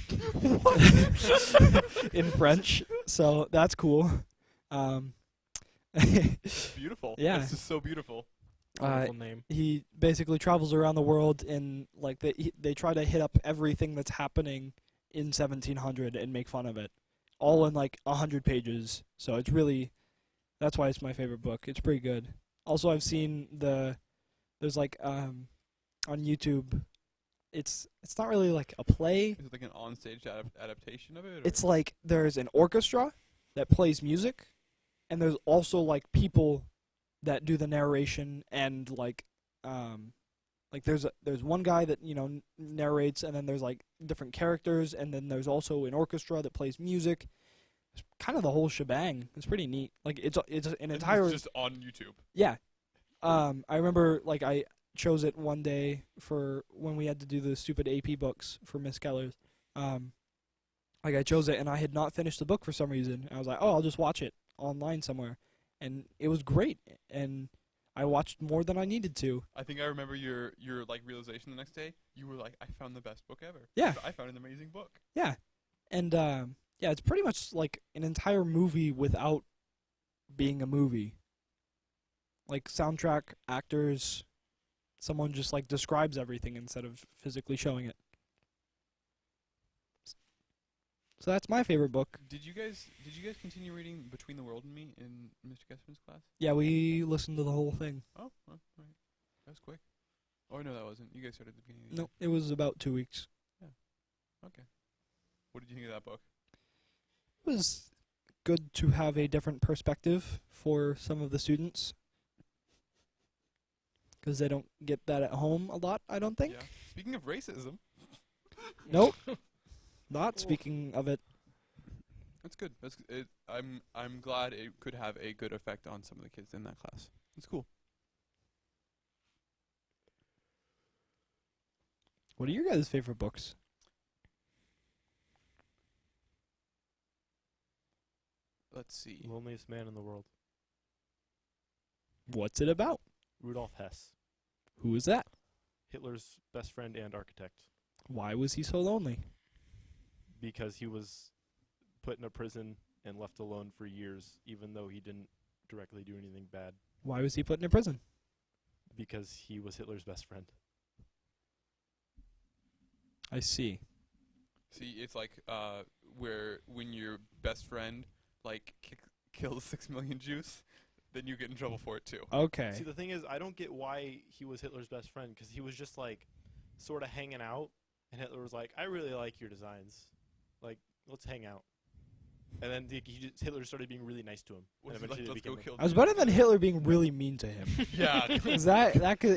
in French. So that's cool.
Beautiful.
Yeah.
It's just so beautiful.
Wonderful name.
He basically travels around the world, and like they try to hit up everything that's happening in 1700 and make fun of it, all in like 100 pages. So it's really, that's why it's my favorite book. It's pretty good. Also, I've seen there's like on YouTube, it's not really like a play.
Is it like an onstage adaptation of it? Or?
It's like there's an orchestra that plays music, and there's also like people that do the narration, and like there's one guy that narrates, and then there's like different characters, and then there's also an orchestra that plays music. It's kind of the whole shebang. It's pretty neat. Like it's an entire.
It's just on YouTube.
Yeah. I remember like I chose it one day for when we had to do the stupid AP books for Miss Keller's. Like I chose it, and I had not finished the book for some reason. I was like, oh, I'll just watch it online somewhere. And it was great, and I watched more than I needed to.
I think I remember your like realization the next day. You were like, I found the best book ever.
Yeah.
I found an amazing book.
Yeah. And yeah, it's pretty much like an entire movie without being a movie. Like soundtrack, actors, someone just like describes everything instead of physically showing it. So that's my favorite book.
Did you guys continue reading Between the World and Me in Mr. Gessman's class?
Yeah, we listened to the whole thing.
Oh, right. That was quick. Oh no, that wasn't. You guys started at the beginning of the
No, it was about 2 weeks.
year. Okay. What did you think of that book?
It was good to have a different perspective for some of the students, because they don't get that at home a lot, I don't think.
Yeah. Speaking of racism.
Nope. Not speaking of it.
That's good. I'm glad it could have a good effect on some of the kids in that class. It's cool.
What are your guys' favorite books?
Let's see.
Loneliest Man in the World.
What's it about?
Rudolf Hess.
Who is that?
Hitler's best friend and architect.
Why was he so lonely?
Because he was put in a prison and left alone for years, even though he didn't directly do anything bad.
Why was he put in a prison?
Because he was Hitler's best friend.
I see.
See, it's like where when your best friend like kills 6 million Jews, then you get in trouble for it too.
Okay.
See, the thing is, I don't get why he was Hitler's best friend, because he was just like sort of hanging out, and Hitler was like, I really like your designs. Like, let's hang out. And then Hitler started being really nice to him.
Was
And
he like,
eventually they
let's go
became
kill
I was better than Hitler being really mean to him.
Yeah.
'Cause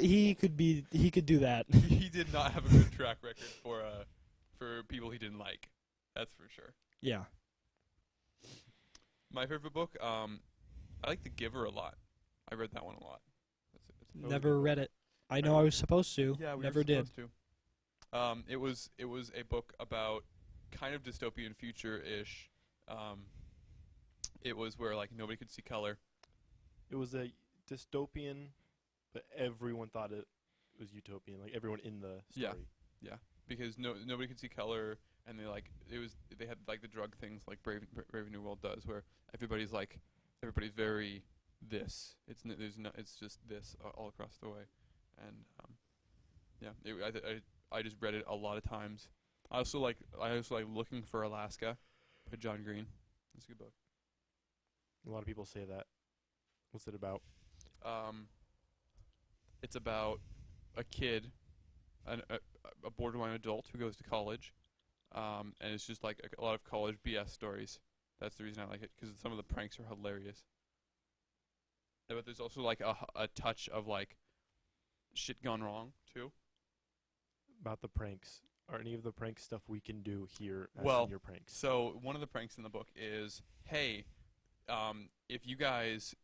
he could do that.
He did not have a good track record for people he didn't like. That's for sure.
Yeah.
My favorite book, I like The Giver a lot. I read that one a lot.
Never read it. I know I was supposed to.
Yeah, we
never
were
did.
supposed to. It was a book about kind of dystopian future-ish. It was where like nobody could see color.
It was a dystopian, but everyone thought it was utopian. Like everyone in the story.
Yeah, because nobody could see color, and they had like the drug things like Brave New World does, where everybody's very this. It's just this all across the way, and I just read it a lot of times. I also like Looking for Alaska by John Green. It's a good book.
A lot of people say that. What's it about?
It's about a kid, a borderline adult who goes to college, and it's just like a lot of college BS stories. That's the reason I like it, because some of the pranks are hilarious. But there's also like a touch of like shit gone wrong too.
About the pranks. Are any of the prank stuff we can do here as
Well,
senior pranks?
So one of the pranks in the book is, hey, if you guys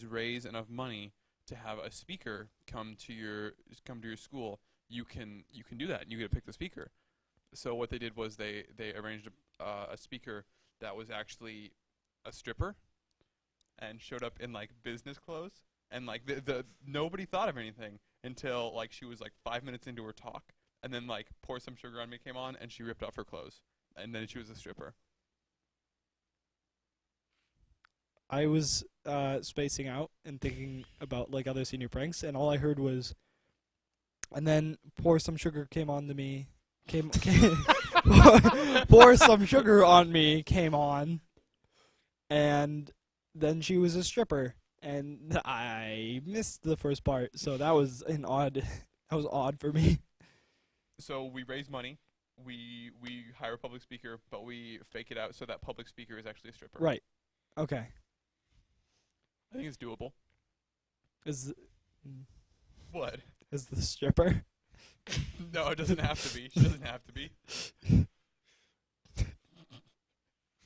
raise enough money to have a speaker come to your school, you can do that, and you get to pick the speaker. So what they did was they arranged a speaker that was actually a stripper, and showed up in like business clothes, and like the nobody thought of anything until like she was like 5 minutes into her talk, and then like Pour Some Sugar on Me came on, and she ripped off her clothes, and then she was a stripper.
I was spacing out and thinking about like other senior pranks, and all I heard was, and then Pour Some Sugar came on to me. Pour Some Sugar on Me came on, and then she was a stripper, and I missed the first part, so that was odd for me.
So we raise money, we hire a public speaker, but we fake it out so that public speaker is actually a stripper.
Right. Okay.
I think it's doable.
Is
What?
the stripper?
No, it doesn't have to be. She doesn't have to be.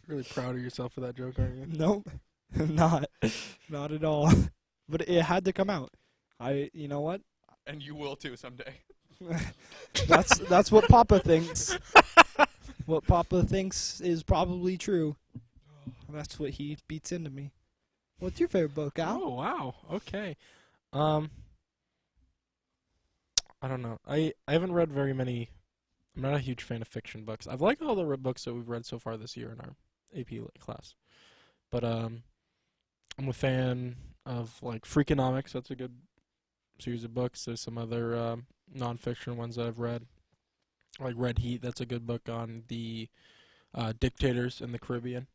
Really proud of yourself for that joke, aren't you?
Nope. Not at all. But it had to come out. You know what?
And you will too someday.
That's what Papa thinks. What Papa thinks is probably true. That's what he beats into me. What's your favorite book, Al?
Oh wow. Okay. I don't know. I haven't read very many. I'm not a huge fan of fiction books. I've liked all the books that we've read so far this year in our AP class. But I'm a fan of like Freakonomics. That's a good series of books. There's some other nonfiction ones that I've read, like Red Heat. That's a good book on the dictators in the Caribbean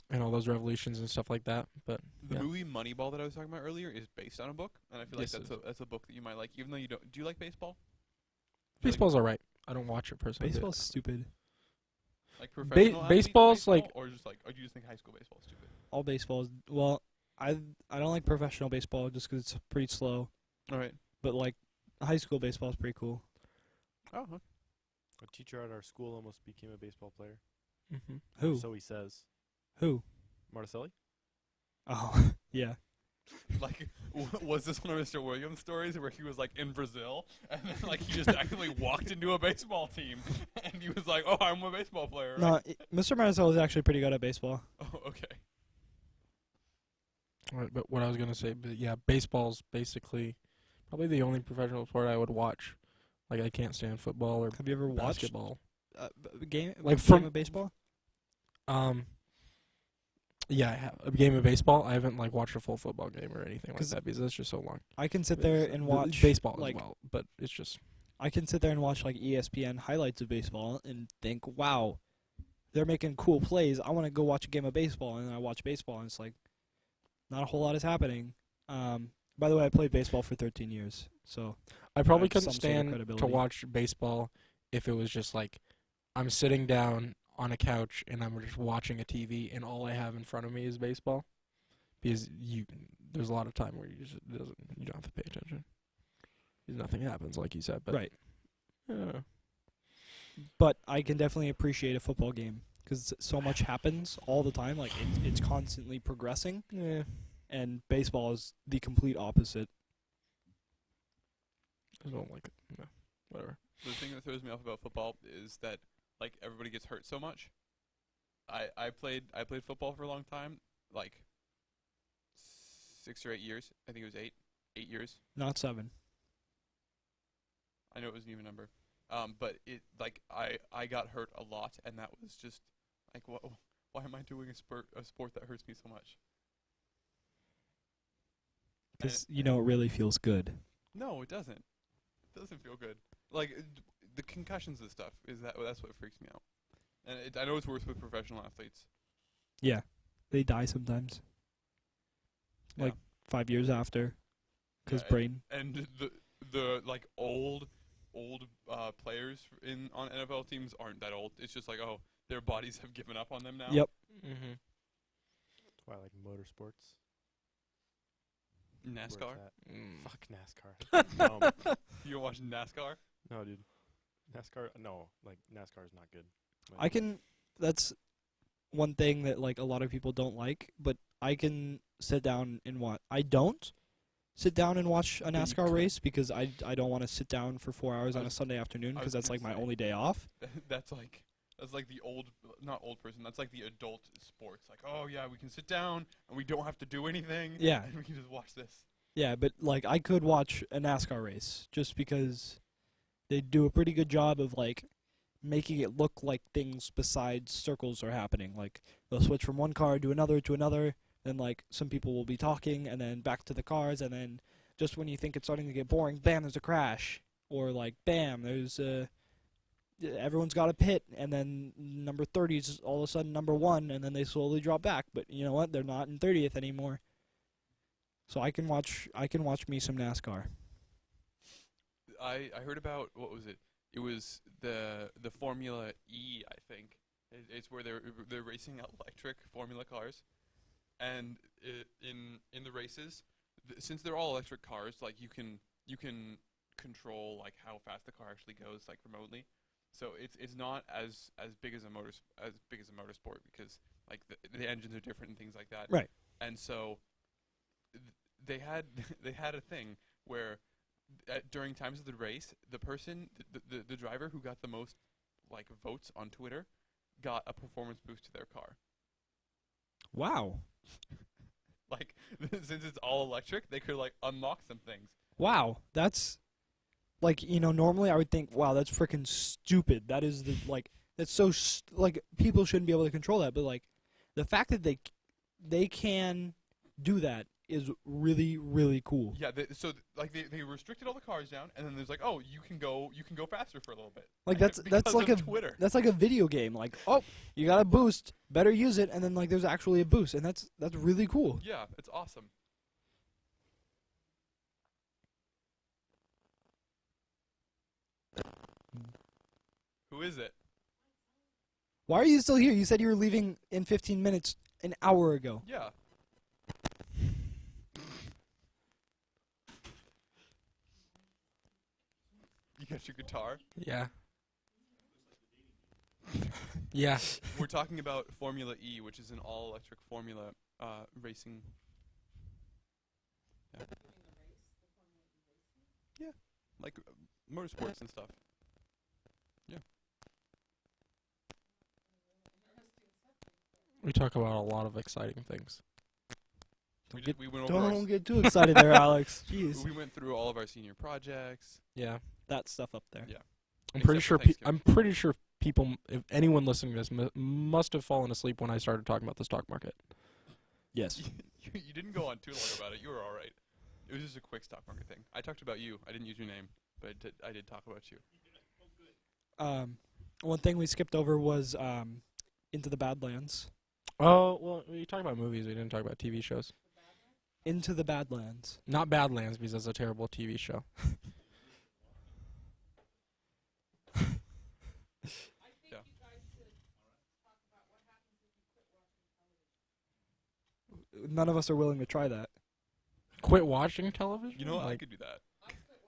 and all those revolutions and stuff like that. But
The
yeah.
movie Moneyball that I was talking about earlier is based on a book, and I feel like
Yes, it
that's a book that you might like, even though you don't. Do you like baseball? Do you like-
Baseball's alright. I don't watch it personally.
Baseball's stupid.
Like professional athlete
baseball's
baseball,
like-
or just like, or do you just think high school baseball is stupid?
All baseball is, well, I don't like professional baseball just 'cause it's pretty slow.
All right.
But like high school baseball is pretty cool.
Oh, okay.
A teacher at our school almost became a baseball player.
Mm-hmm.
Who?
So he says.
Who?
Marticelli?
Oh, yeah.
Like, was this one of Mr. Williams' stories where he was like in Brazil and then like he just actually walked into a baseball team and he was like, "Oh, I'm a baseball player."
No,
Right?
Mr. Marcel is actually pretty good at baseball.
Oh, okay.
Right, but what I was gonna say, but yeah, baseball's basically probably the only professional sport I would watch. Like I can't stand football or
Have you ever watched
basketball.
a game?
Like
game
from-
of baseball?
Yeah, I have a game of baseball. I haven't like watched a full football game or anything like
'Cause
that because that's just so long.
I can sit there and watch
baseball
like
as well, but it's just
I can sit there and watch like ESPN highlights of baseball and think, wow, they're making cool plays. I want to go watch a game of baseball, and I watch baseball, and it's like not a whole lot is happening. By the way, I played baseball for 13 years, so
I probably
have
couldn't
some sort of
stand to
credibility.
watch baseball if it was just like I'm sitting down on a couch and I'm just watching a TV and all I have in front of me is baseball. Because there's a lot of time where you don't have to pay attention. Because nothing happens, like you said. But
right.
Yeah.
But I can definitely appreciate a football game because so much happens all the time. Like it's constantly progressing,
Yeah.
and baseball is the complete opposite.
I don't like it. No. Whatever.
The thing that throws me off about football is that like everybody gets hurt so much. I played football for a long time, like 6 or 8 years. I think it was 8 years.
Not 7.
I know it was an even number. But it like I got hurt a lot, and that was just like, why am I doing a sport that hurts me so much?
Because it really feels good.
No, it doesn't. It doesn't feel good. Like the concussions and stuff that's what freaks me out. And I know it's worse with professional athletes.
Yeah, they die sometimes.
Yeah.
Like 5 years after, because
Yeah,
brain.
And the like old players on NFL teams aren't that old. It's just like, oh, their bodies have given up on them now.
Yep.
Mm-hmm.
That's why I like motorsports. where it's
NASCAR?
at.
Mm.
Fuck NASCAR.
You watch NASCAR?
No, dude. NASCAR? No, like NASCAR is not good.
I can. That's one thing that like a lot of people don't like, but I can sit down and watch. I don't sit down and watch a
But you
NASCAR
could.
race because I don't want to sit down for 4 hours
I
on a
was-
Sunday afternoon
I
because
was
that's
gonna
like my
say.
only day off.
That's like the not old person. That's like the adult sports. Like, oh yeah, we can sit down and we don't have to do anything.
Yeah.
And we can just watch this.
Yeah, but like I could watch a NASCAR race just because they do a pretty good job of like making it look like things besides circles are happening. Like they'll switch from one car to another, then like some people will be talking and then back to the cars, and then just when you think it's starting to get boring, bam, there's a crash, or like bam, there's everyone's got a pit, and then number 30 is all of a sudden number 1, and then they slowly drop back. But you know what? They're not in 30th anymore. So I can watch me some NASCAR.
I heard about, what was it? It was the Formula E, I think. It's where they're racing electric Formula cars, and in the races, since they're all electric cars, like you can control like how fast the car actually goes like remotely. So it's not as big as a motorsport because like the engines are different and things like that.
Right.
And so they had a thing where during times of the race, the driver who got the most like votes on Twitter got a performance boost to their car.
Wow.
Like since it's all electric, they could like unlock some things.
Wow. That's like, you know, normally I would think, wow, that's freaking stupid. That is the like that's so like people shouldn't be able to control that, but like the fact that they can do that is really, really cool.
Yeah, they restricted all the cars down, and then there's like, oh, you can go faster for a little bit.
Like that's
because
like
of
a
Twitter.
that's like a video game. Like, oh, you got a boost, better use it, and then like there's actually a boost, and that's really cool.
Yeah, it's awesome. Who is it?
Why are you still here? You said you were leaving in 15 minutes an hour ago.
Yeah. You got your guitar?
Yeah. Yeah.
We're talking about Formula E, which is an all-electric formula racing. Yeah, like motorsports and stuff. Yeah.
We talk about a lot of exciting things.
We went over
Don't get too excited there, Alex. Jeez.
we went through all of our senior projects.
Yeah.
That stuff up there.
Yeah.
I'm
Except
pretty
for
sure.
Thanksgiving.
I'm pretty sure people, if anyone listening to this, must have fallen asleep when I started talking about the stock market.
Yes.
You didn't go on too long about it. You were all right. It was just a quick stock market thing. I talked about you. I didn't use your name, but I did talk about you.
One thing we skipped over was Into the Badlands.
Oh well, we talked about movies. We didn't talk about TV shows.
Into the Badlands.
Not Badlands because that's a terrible TV show.
None of us are willing to try that.
Quit watching television.
You know what? I
Like,
could do that.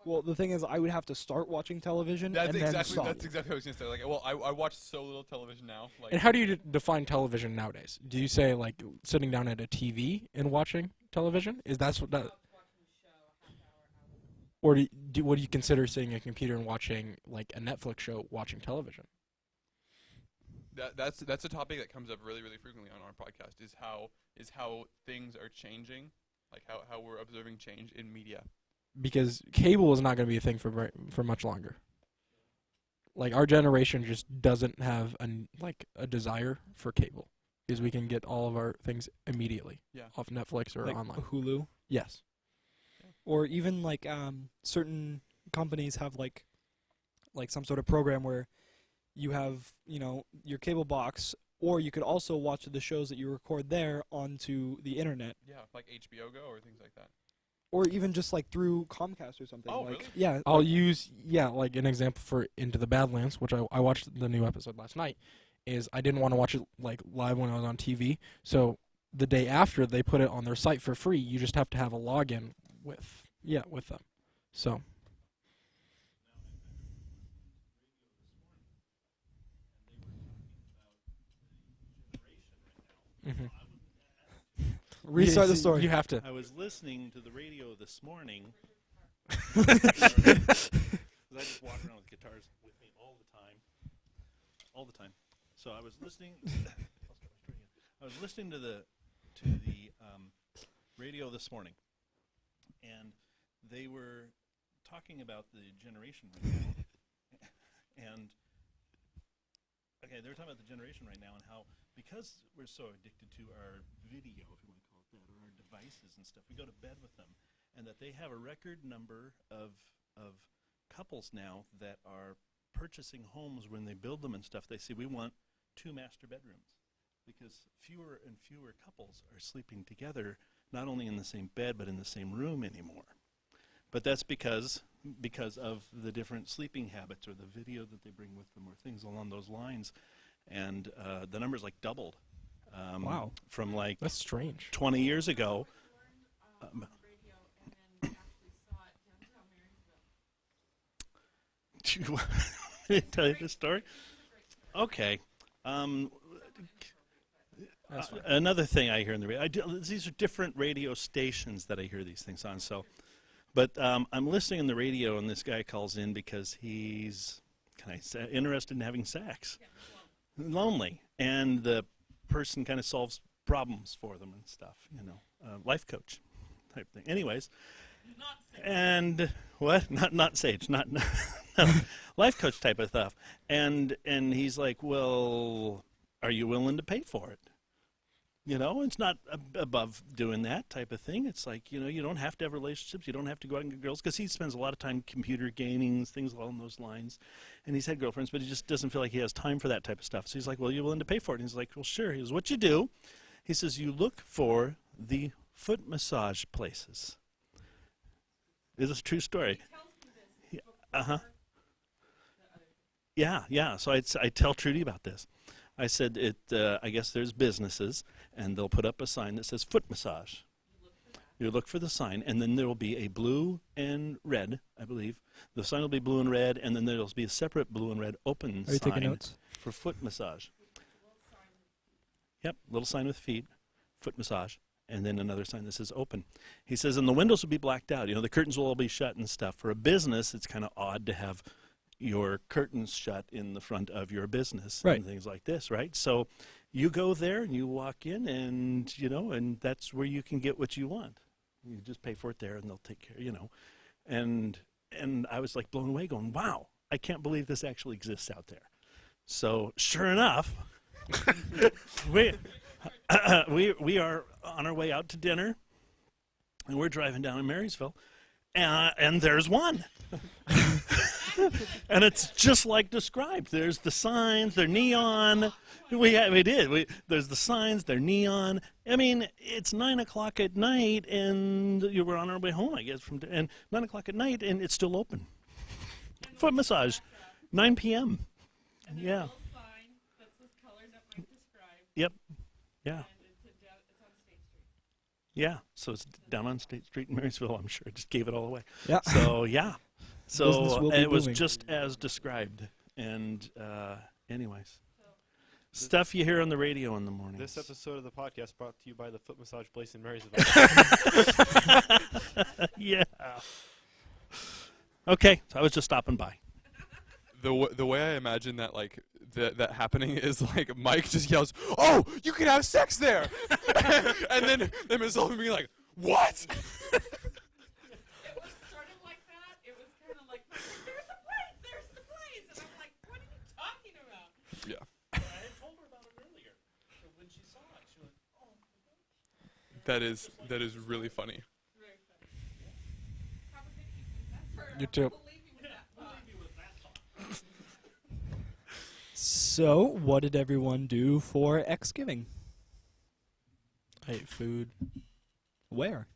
Well, the thing is, I would have to start watching television
That's
and then
exactly
stop.
what I was gonna say. Like, well, I watch so little television now. Like,
and how do you define television nowadays? Do you say like sitting down at a TV and watching television? Is that's what that? Or what do you consider sitting at a computer and watching like a Netflix show, watching television?
that's a topic that comes up really frequently on our podcast. Is how things are changing, like how we're observing change in media.
Because cable is not going to be a thing for much longer. Like our generation just doesn't have a desire for cable because we can get all of our things immediately off Netflix or
like
online.
Hulu.
Yes.
Or even like certain companies have like some sort of program where you have, you know, your cable box, or you could also watch the shows that you record there onto the internet,
Yeah, like HBO Go or things like that.
or even just like through Comcast or something.
Oh,
like,
really?
Yeah.
I'll use like an example for Into the Badlands, which I watched the new episode last night. Is I didn't want to watch it like live when I was on TV, so the day after they put it on their site for free. You just have to have a login with them. So. Mm-hmm.
Restart the story.
You have to.
I was listening to the radio this morning. 'Cause I just walk around with guitars with me all the time. All the time. So I was listening. I was listening to the radio this morning, and they were talking about the generation right now. And okay, they were talking about the generation right now and how, because we're so addicted to our video, if you want to call it that, or our devices and stuff, we go to bed with them, and that they have a record number of couples now that are purchasing homes. When they build them and stuff, they say, we want 2 master bedrooms, because fewer and fewer couples are sleeping together, not only in the same bed but in the same room anymore. But that's because of the different sleeping habits or the video that they bring with them or things along those lines. And the numbers like doubled.
Wow.
From like
That's strange.
20 years ago. Do you want me to tell you the story? Okay.
That's fine.
Another thing I hear in the radio, these are different radio stations that I hear these things on. So, but I'm listening on the radio, and this guy calls in because he's interested in having sex, lonely, and the person kind of solves problems for them and stuff. Life coach type thing. Anyways, and what? Not sage, not no, life coach type of stuff. And he's like, well, are you willing to pay for it? It's not above doing that type of thing. It's like, you don't have to have relationships. You don't have to go out and get girls, because he spends a lot of time computer gaming, things along those lines. And he's had girlfriends, but he just doesn't feel like he has time for that type of stuff. So he's like, well, you're willing to pay for it? And he's like, well, sure. He goes, what you do? He says, you look for the foot massage places. This is a true story. Uh-huh. Yeah. So I tell Trudy about this. I said, I guess there's businesses, and they'll put up a sign that says foot massage. You look for the sign, and then there will be a blue and red, I believe. The sign will be blue and red, and then there will be a separate blue and red open
Are you taking
sign
notes?
for foot massage. Yep, little sign with feet, foot massage, and then another sign that says open. He says, and the windows will be blacked out. The curtains will all be shut and stuff. For a business, it's kind of odd to have your curtains shut in the front of your business,
right,
and things like this, right? So you go there and you walk in, and and that's where you can get what you want. You just pay for it there, and they'll take care, And I was like blown away, going, wow, I can't believe this actually exists out there. So sure enough, we are on our way out to dinner, and we're driving down in Marysville, and there's one. And it's just like described. There's the signs, they're neon. There's the signs, they're neon. I mean, it's 9 o'clock at night, and you were on our way home, I guess, and 9 o'clock at night, and it's still open. Foot massage, 9 p.m.
And
Yeah.
a little sign that says colors that Mike described.
Yep. Yeah.
And it's on State Street.
Yeah. So it's down on State Street in Marysville, I'm sure. I just gave it all away.
Yeah.
So, yeah.
Business
So
will be
it was
booming.
just as described. And anyways, stuff you hear on the radio in the morning.
This episode of the podcast brought to you by the foot massage place in Marysville.
Yeah. Okay, so I was just stopping by.
The way I imagine that that happening is like Mike just yells, "Oh, you can have sex there," and then Miss Sullivan being like, "What?"
It was sort of like that. It was kind of like, there's the place. And I'm like, what are you talking about?
Yeah.
I had told her about it earlier. So when she saw it, she went, "Oh."
That is really funny.
Very funny. Have a good evening. That's her.
You too.
We'll leave you with that thought.
So, what did everyone do for Xgiving?
I ate food.
Where?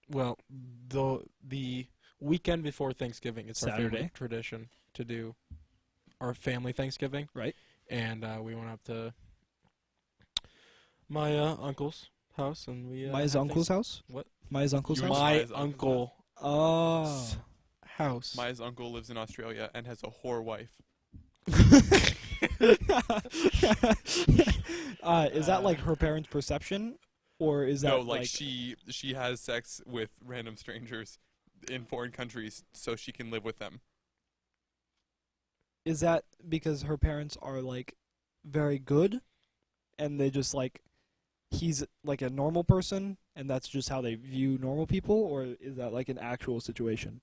Well, the weekend before Thanksgiving, it's our family
Saturday.
tradition to do our family Thanksgiving.
Right.
And we went up to my uncle's house, and we
My
had
uncle's house?
What?
Maya's uncle's
You
house?
and
My
Maya's uncle's
uncle
Oh.
house.
Maya's uncle lives in Australia and has a whore wife.
Is that like her parents' perception, or is that
No, like she has sex with random strangers in foreign countries so she can live with them.
is that because her parents are like very good, and they just like he's like a normal person, and that's just how they view normal people, or is that like an actual situation?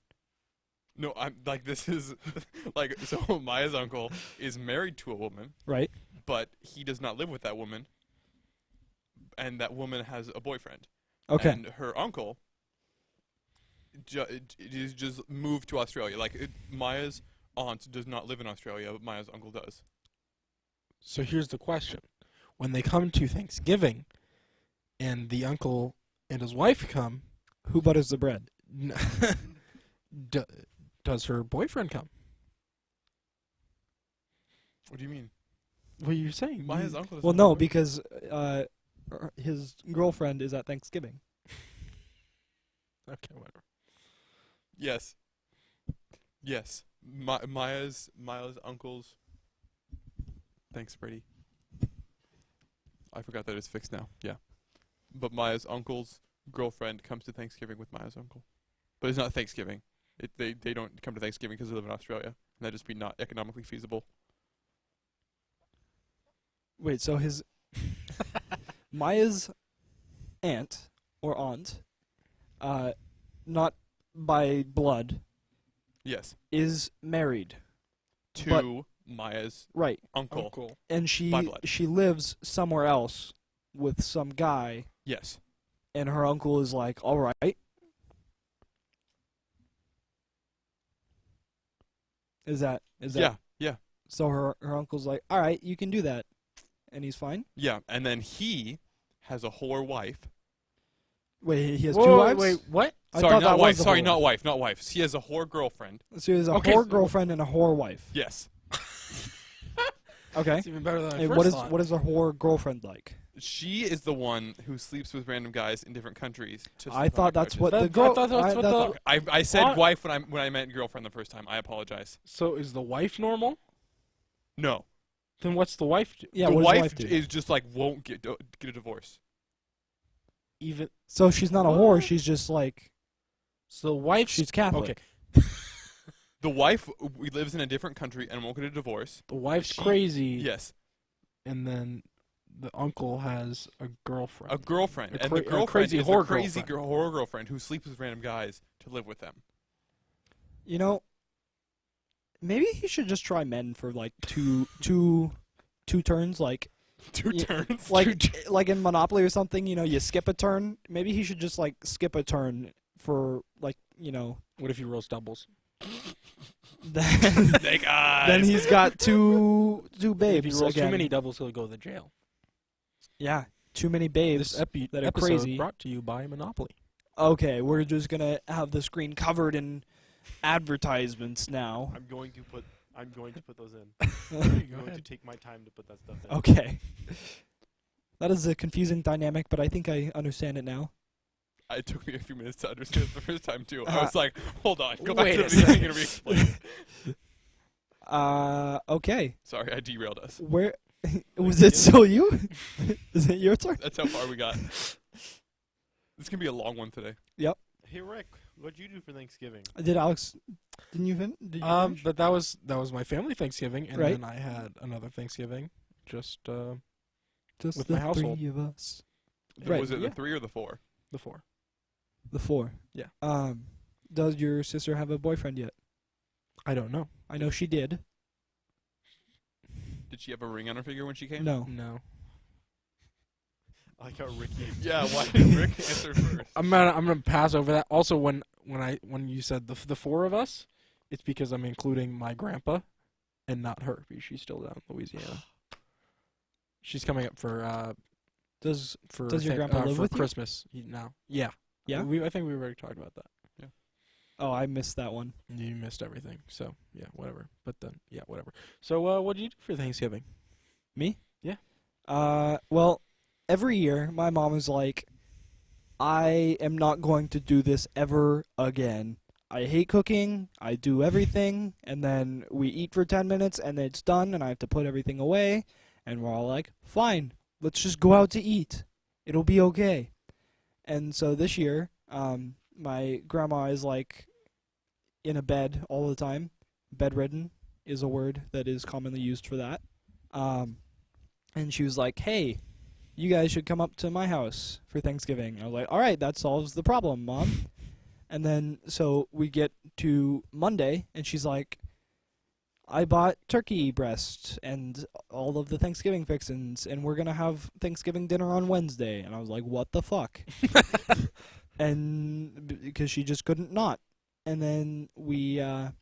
No, I'm like this is like so Maya's uncle is married to a woman,
Right.
but he does not live with that woman, and that woman has a boyfriend.
Okay.
And her uncle is just moved to Australia. Like Maya's aunt does not live in Australia, but Maya's uncle does.
So here's the question: when they come to Thanksgiving, and the uncle and his wife come,
Who butters the bread?
does her boyfriend come?
What do you mean?
What are you saying?
Maya's uncle.
Well,
doesn't
no,
have a
because his girlfriend is at Thanksgiving.
Okay, whatever.
Yes. Yes. Maya's uncle's. Thanks, Brady. I forgot that it's fixed now. Yeah. But Maya's uncle's girlfriend comes to Thanksgiving with Maya's uncle. But it's not Thanksgiving. They don't come to Thanksgiving because they live in Australia. And that'd just be not economically feasible.
Wait, so his Maya's aunt or aunt, not by blood,
Yes.
is married,
To Maya's
right?
uncle.
And
By blood.
she lives somewhere else with some guy,
Yes.
and her uncle is like, all right. Is that
Yeah. Yeah.
so? Her uncle's like, all right, you can do that, and he's fine.
Yeah. And then he has a whore wife.
Wait, he has
Whoa,
two wives.
Wait, what?
I
Sorry,
thought
not
that
wife.
was the
Sorry,
whore
not
wife.
wife. Not wife. He has a whore girlfriend.
So he has a
Okay,
whore
so-
girlfriend and a whore wife.
Yes.
Okay.
It's even better than I
Hey,
first
what is
thought.
what is a whore girlfriend like?
She is the one who sleeps with random guys in different countries. To
I
sleep on
thought
their
that's what
couches.
the girl.
I thought that's what the-
I said
What?
wife when I meant girlfriend the first time. I apologize.
So is the wife normal?
No,
Then what's the wife do?
Yeah,
the
what does
wife
the wife do?
is just like won't get a divorce.
Even
So she's not a whore. She's just like
so the wife.
she's Catholic.
Okay.
The wife lives in a different country and won't get a divorce.
The wife's
She-
crazy.
Yes,
And then the uncle has a girlfriend.
a girlfriend,
A
and
cra-
the
a
girlfriend
crazy
is
whore
a crazy
girlfriend.
whore girlfriend who sleeps with random guys to live with them.
You know, maybe he should just try men for like two turns, like
Two
Yeah,
turns.
like in Monopoly or something. You know, you skip a turn. Maybe he should just like skip a turn for like
What if he rolls doubles?
then
Snake eyes.
then he's got two
If he
babes
rolls
again.
too many doubles, he'll go to jail.
Yeah, too many babes.
This
that are
episode
crazy.
brought to you by Monopoly.
Okay, we're just gonna have the screen covered in advertisements now.
I'm going to put those in.
Go
I'm going to
ahead.
take my time to put that stuff in.
Okay. That is a confusing dynamic, but I think I understand it now.
It took me a few minutes to understand it the first time too. I
Uh,
was like, hold on, go back
wait
to
a
the beginning and re-explain.
Okay.
Sorry, I derailed us.
Where was it still you? Is it your turn?
That's how far we got. This can be a long one today.
Hey Rick, what'd you do for Thanksgiving?
Did Alex? Did you finish?
But that was my family Thanksgiving, and
Right.
then I had another Thanksgiving, just
Just
with
the
my household.
3 of us.
Th-
Right,
Was it
yeah.
the 3 or the 4?
the 4.
The 4.
Yeah.
Does your sister have a boyfriend yet?
I don't know.
I know she did.
Did she have a ring on her finger when she came?
No.
No.
I like how Ricky.
Yeah, why did Rick answer first?
I'm gonna pass over that. Also, when you said the 4 of us, it's because I'm including my grandpa, and not her because she's still down in Louisiana. She's coming up for
Does
for
Does your grandpa live
for
with you?
Christmas now. Yeah.
Yeah?
I think we already talked about that.
Oh, I missed that one.
You missed everything. So yeah, whatever. But then yeah, whatever. So what did you do for Thanksgiving?
Me?
Yeah.
Well, every year my mom is like, I am not going to do this ever again. I hate cooking. I do everything, and then we eat for 10 minutes, and then it's done, and I have to put everything away. And we're all like, fine, let's just go out to eat. It'll be okay. And so this year, my grandma is like in a bed all the time. Bedridden is a word that is commonly used for that. And she was like, hey, you guys should come up to my house for Thanksgiving. I was like, all right, that solves the problem, Mom. And then, so we get to Monday, and she's like, I bought turkey breast and all of the Thanksgiving fixins, and we're going to have Thanksgiving dinner on Wednesday. And I was like, what the fuck? And because she just couldn't not. And then we had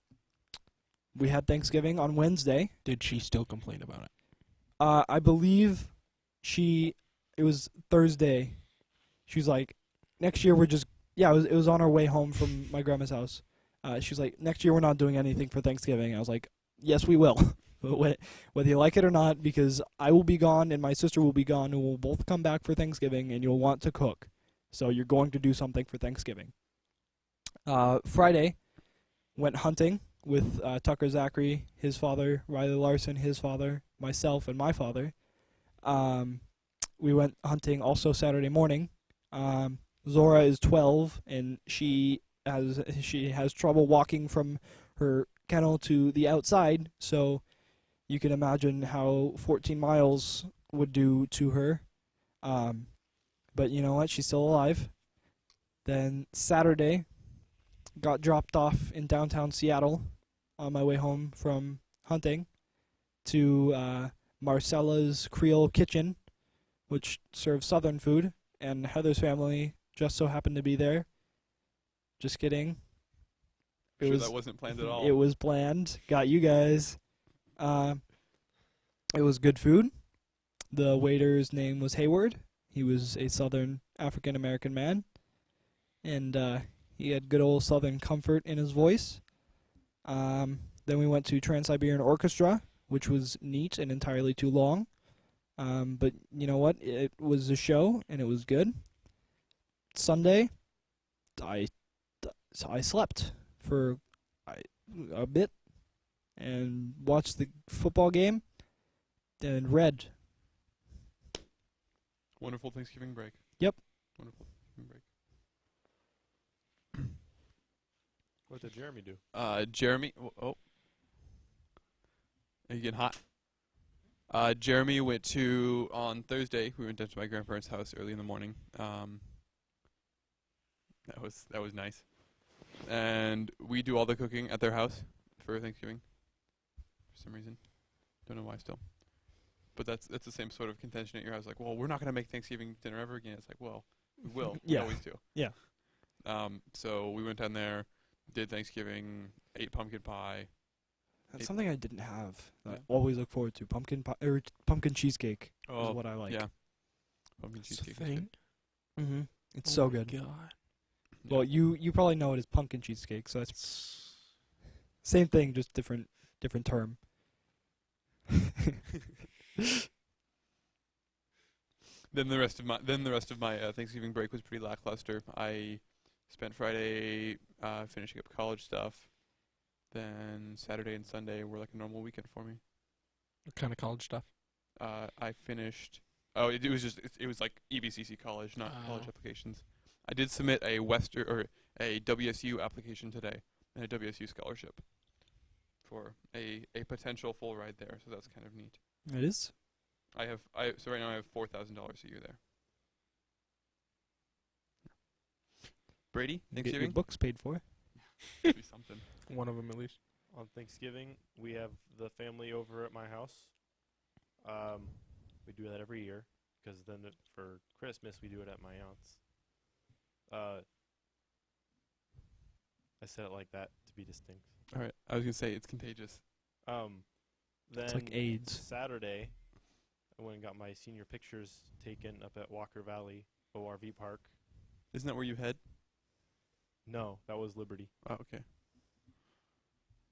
Thanksgiving on Wednesday.
Did she still complain about it?
I believe it was Thursday. She was like, next year we're just, it was on our way home from my grandma's house. She was like, next year we're not doing anything for Thanksgiving. I was like, yes, we will. Whether you like it or not, because I will be gone and my sister will be gone, and we'll both come back for Thanksgiving, and you'll want to cook. So you're going to do something for Thanksgiving. Friday, went hunting with Tucker Zachary, his father, Riley Larson, his father, myself, and my father. We went hunting also Saturday morning. Zora is 12, and she has trouble walking from her kennel to the outside, so you can imagine how 14 miles would do to her. But you know what? She's still alive. Then Saturday, got dropped off in downtown Seattle on my way home from hunting to Marcella's Creole Kitchen, which serves Southern food, and Heather's family just so happened to be there. Just kidding.
That wasn't planned at all.
It was planned. Got you guys. It was good food. The waiter's name was Hayward. He was a Southern African American man, and he had good old Southern comfort in his voice. Then we went to Trans-Siberian Orchestra, which was neat and entirely too long. But you know what? It was a show, and it was good. Sunday, I slept for a bit and watched the football game and read.
Wonderful Thanksgiving break.
Yep.
Wonderful Thanksgiving break.
What did Jeremy do?
Jeremy. Are you getting hot? Jeremy went on Thursday. We went down to my grandparents' house early in the morning. That was nice. And we do all the cooking at their house for Thanksgiving. For some reason, don't know why still. But that's the same sort of contention at your house. Like, well, we're not gonna make Thanksgiving dinner ever again. It's like, well, we will.
Yeah.
We always do.
Yeah.
So we went down there, did Thanksgiving, ate pumpkin pie.
That's something I didn't have. That I always look forward to. Pumpkin pie or pumpkin cheesecake is what I like.
Yeah. Pumpkin
That's
cheesecake.
the thing.
Mm-hmm. It's
Oh
so
my
good.
God.
Yeah.
Well, you probably know it as pumpkin cheesecake, so that's same thing, just different term.
Then the rest of my Thanksgiving break was pretty lackluster. I spent Friday finishing up college stuff. Then Saturday and Sunday were like a normal weekend for me.
What kind of college stuff?
I finished. Oh, it was like EBCC college, not college
Oh.
applications. I did submit a WSU application today and a WSU scholarship for a potential full ride there. So that's kind of neat.
It is.
So right now I have $4,000 a year there. Brady,
Get your
Thanksgiving?
books paid for.
Be something.
One of them at least.
On Thanksgiving, we have the family over at my house. We do that every year because then for Christmas we do it at my aunt's. I said it like that to be distinct.
All right, I was gonna say it's contagious.
Then
It's like AIDS.
Saturday, I went and got my senior pictures taken up at Walker Valley ORV Park.
Isn't that where you head?
No, that was Liberty,
Oh, okay.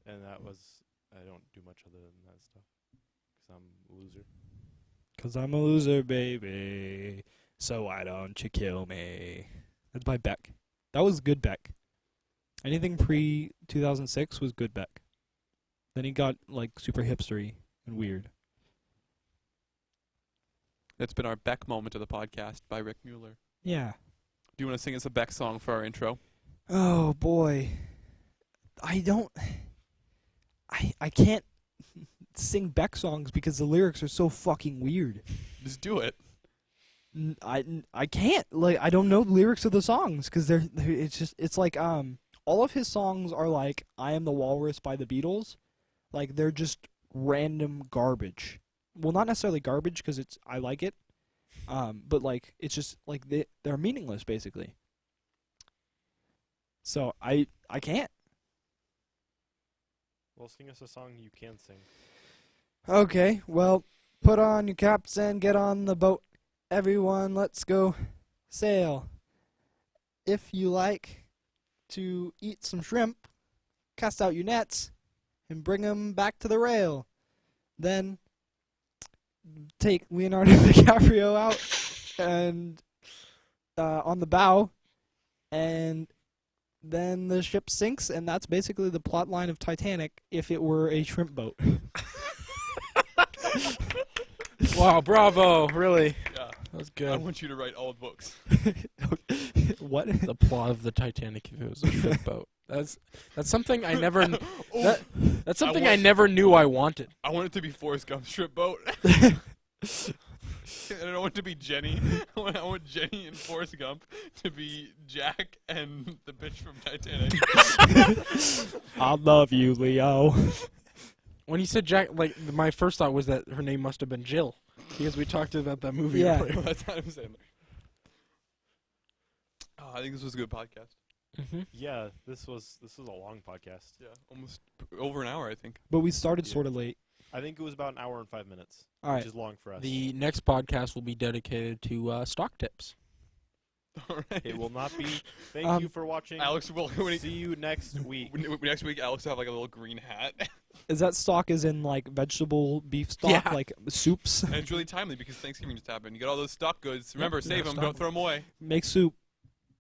and that was I don't do much other than that stuff because I'm a loser.
'Cause I'm a loser, baby. So why don't you kill me? That's by Beck. That was good Beck. Anything pre 2006 was good Beck. Then he got like super hipstery and weird.
That's been our Beck moment of the podcast by Rick Mueller.
Yeah.
Do you want to sing us a Beck song for our intro?
Oh boy. I can't sing Beck songs because the lyrics are so fucking weird.
Just do it.
I can't, like, I don't know the lyrics of the songs because it's like all of his songs are like I Am the Walrus by the Beatles. Like they're just random garbage. Well, not necessarily garbage because I like it. But like it's just like they're meaningless basically. So I can't.
Well, sing us a song you can sing.
Okay, well, put on your caps and get on the boat. Everyone, let's go sail. If you like to eat some shrimp, cast out your nets and bring them back to the rail. Then take Leonardo DiCaprio out and on the bow, and then the ship sinks, and that's basically the plot line of Titanic if it were a shrimp boat.
Wow, bravo! Really,
Yeah.
that was
I
good.
want you to write all books.
What?
The plot of the Titanic if it was a shrimp boat. That's something I never.
Oh,
That's something I
want-
never knew I wanted.
I want it to be Forrest Gump's strip boat. I don't want it to be Jenny. I want Jenny and Forrest Gump to be Jack and the bitch from Titanic.
I love you, Leo.
When you said Jack, like my first thought was that her name must have been Jill because we talked about that movie.
Yeah.
earlier.
That's Adam Sandler. Oh, I think this was a good podcast.
Mm-hmm.
Yeah, this was a long podcast.
Yeah, almost over an hour, I think.
But we started
Yeah.
sort of late.
I think it was about an hour and 5 minutes,
All
which
right.
is long for us.
The next podcast will be dedicated to stock tips.
All right.
It will not be. Thank
Um,
you for watching.
Alex will
See you next week.
next week. Alex will have like a little green hat,
Is that stock as in like vegetable beef stock,
Yeah.
like soups?
and it's really timely because Thanksgiving just happened. You got all those stock goods. Remember,
Yeah,
save them.
stock.
Don't throw them away.
Make soup.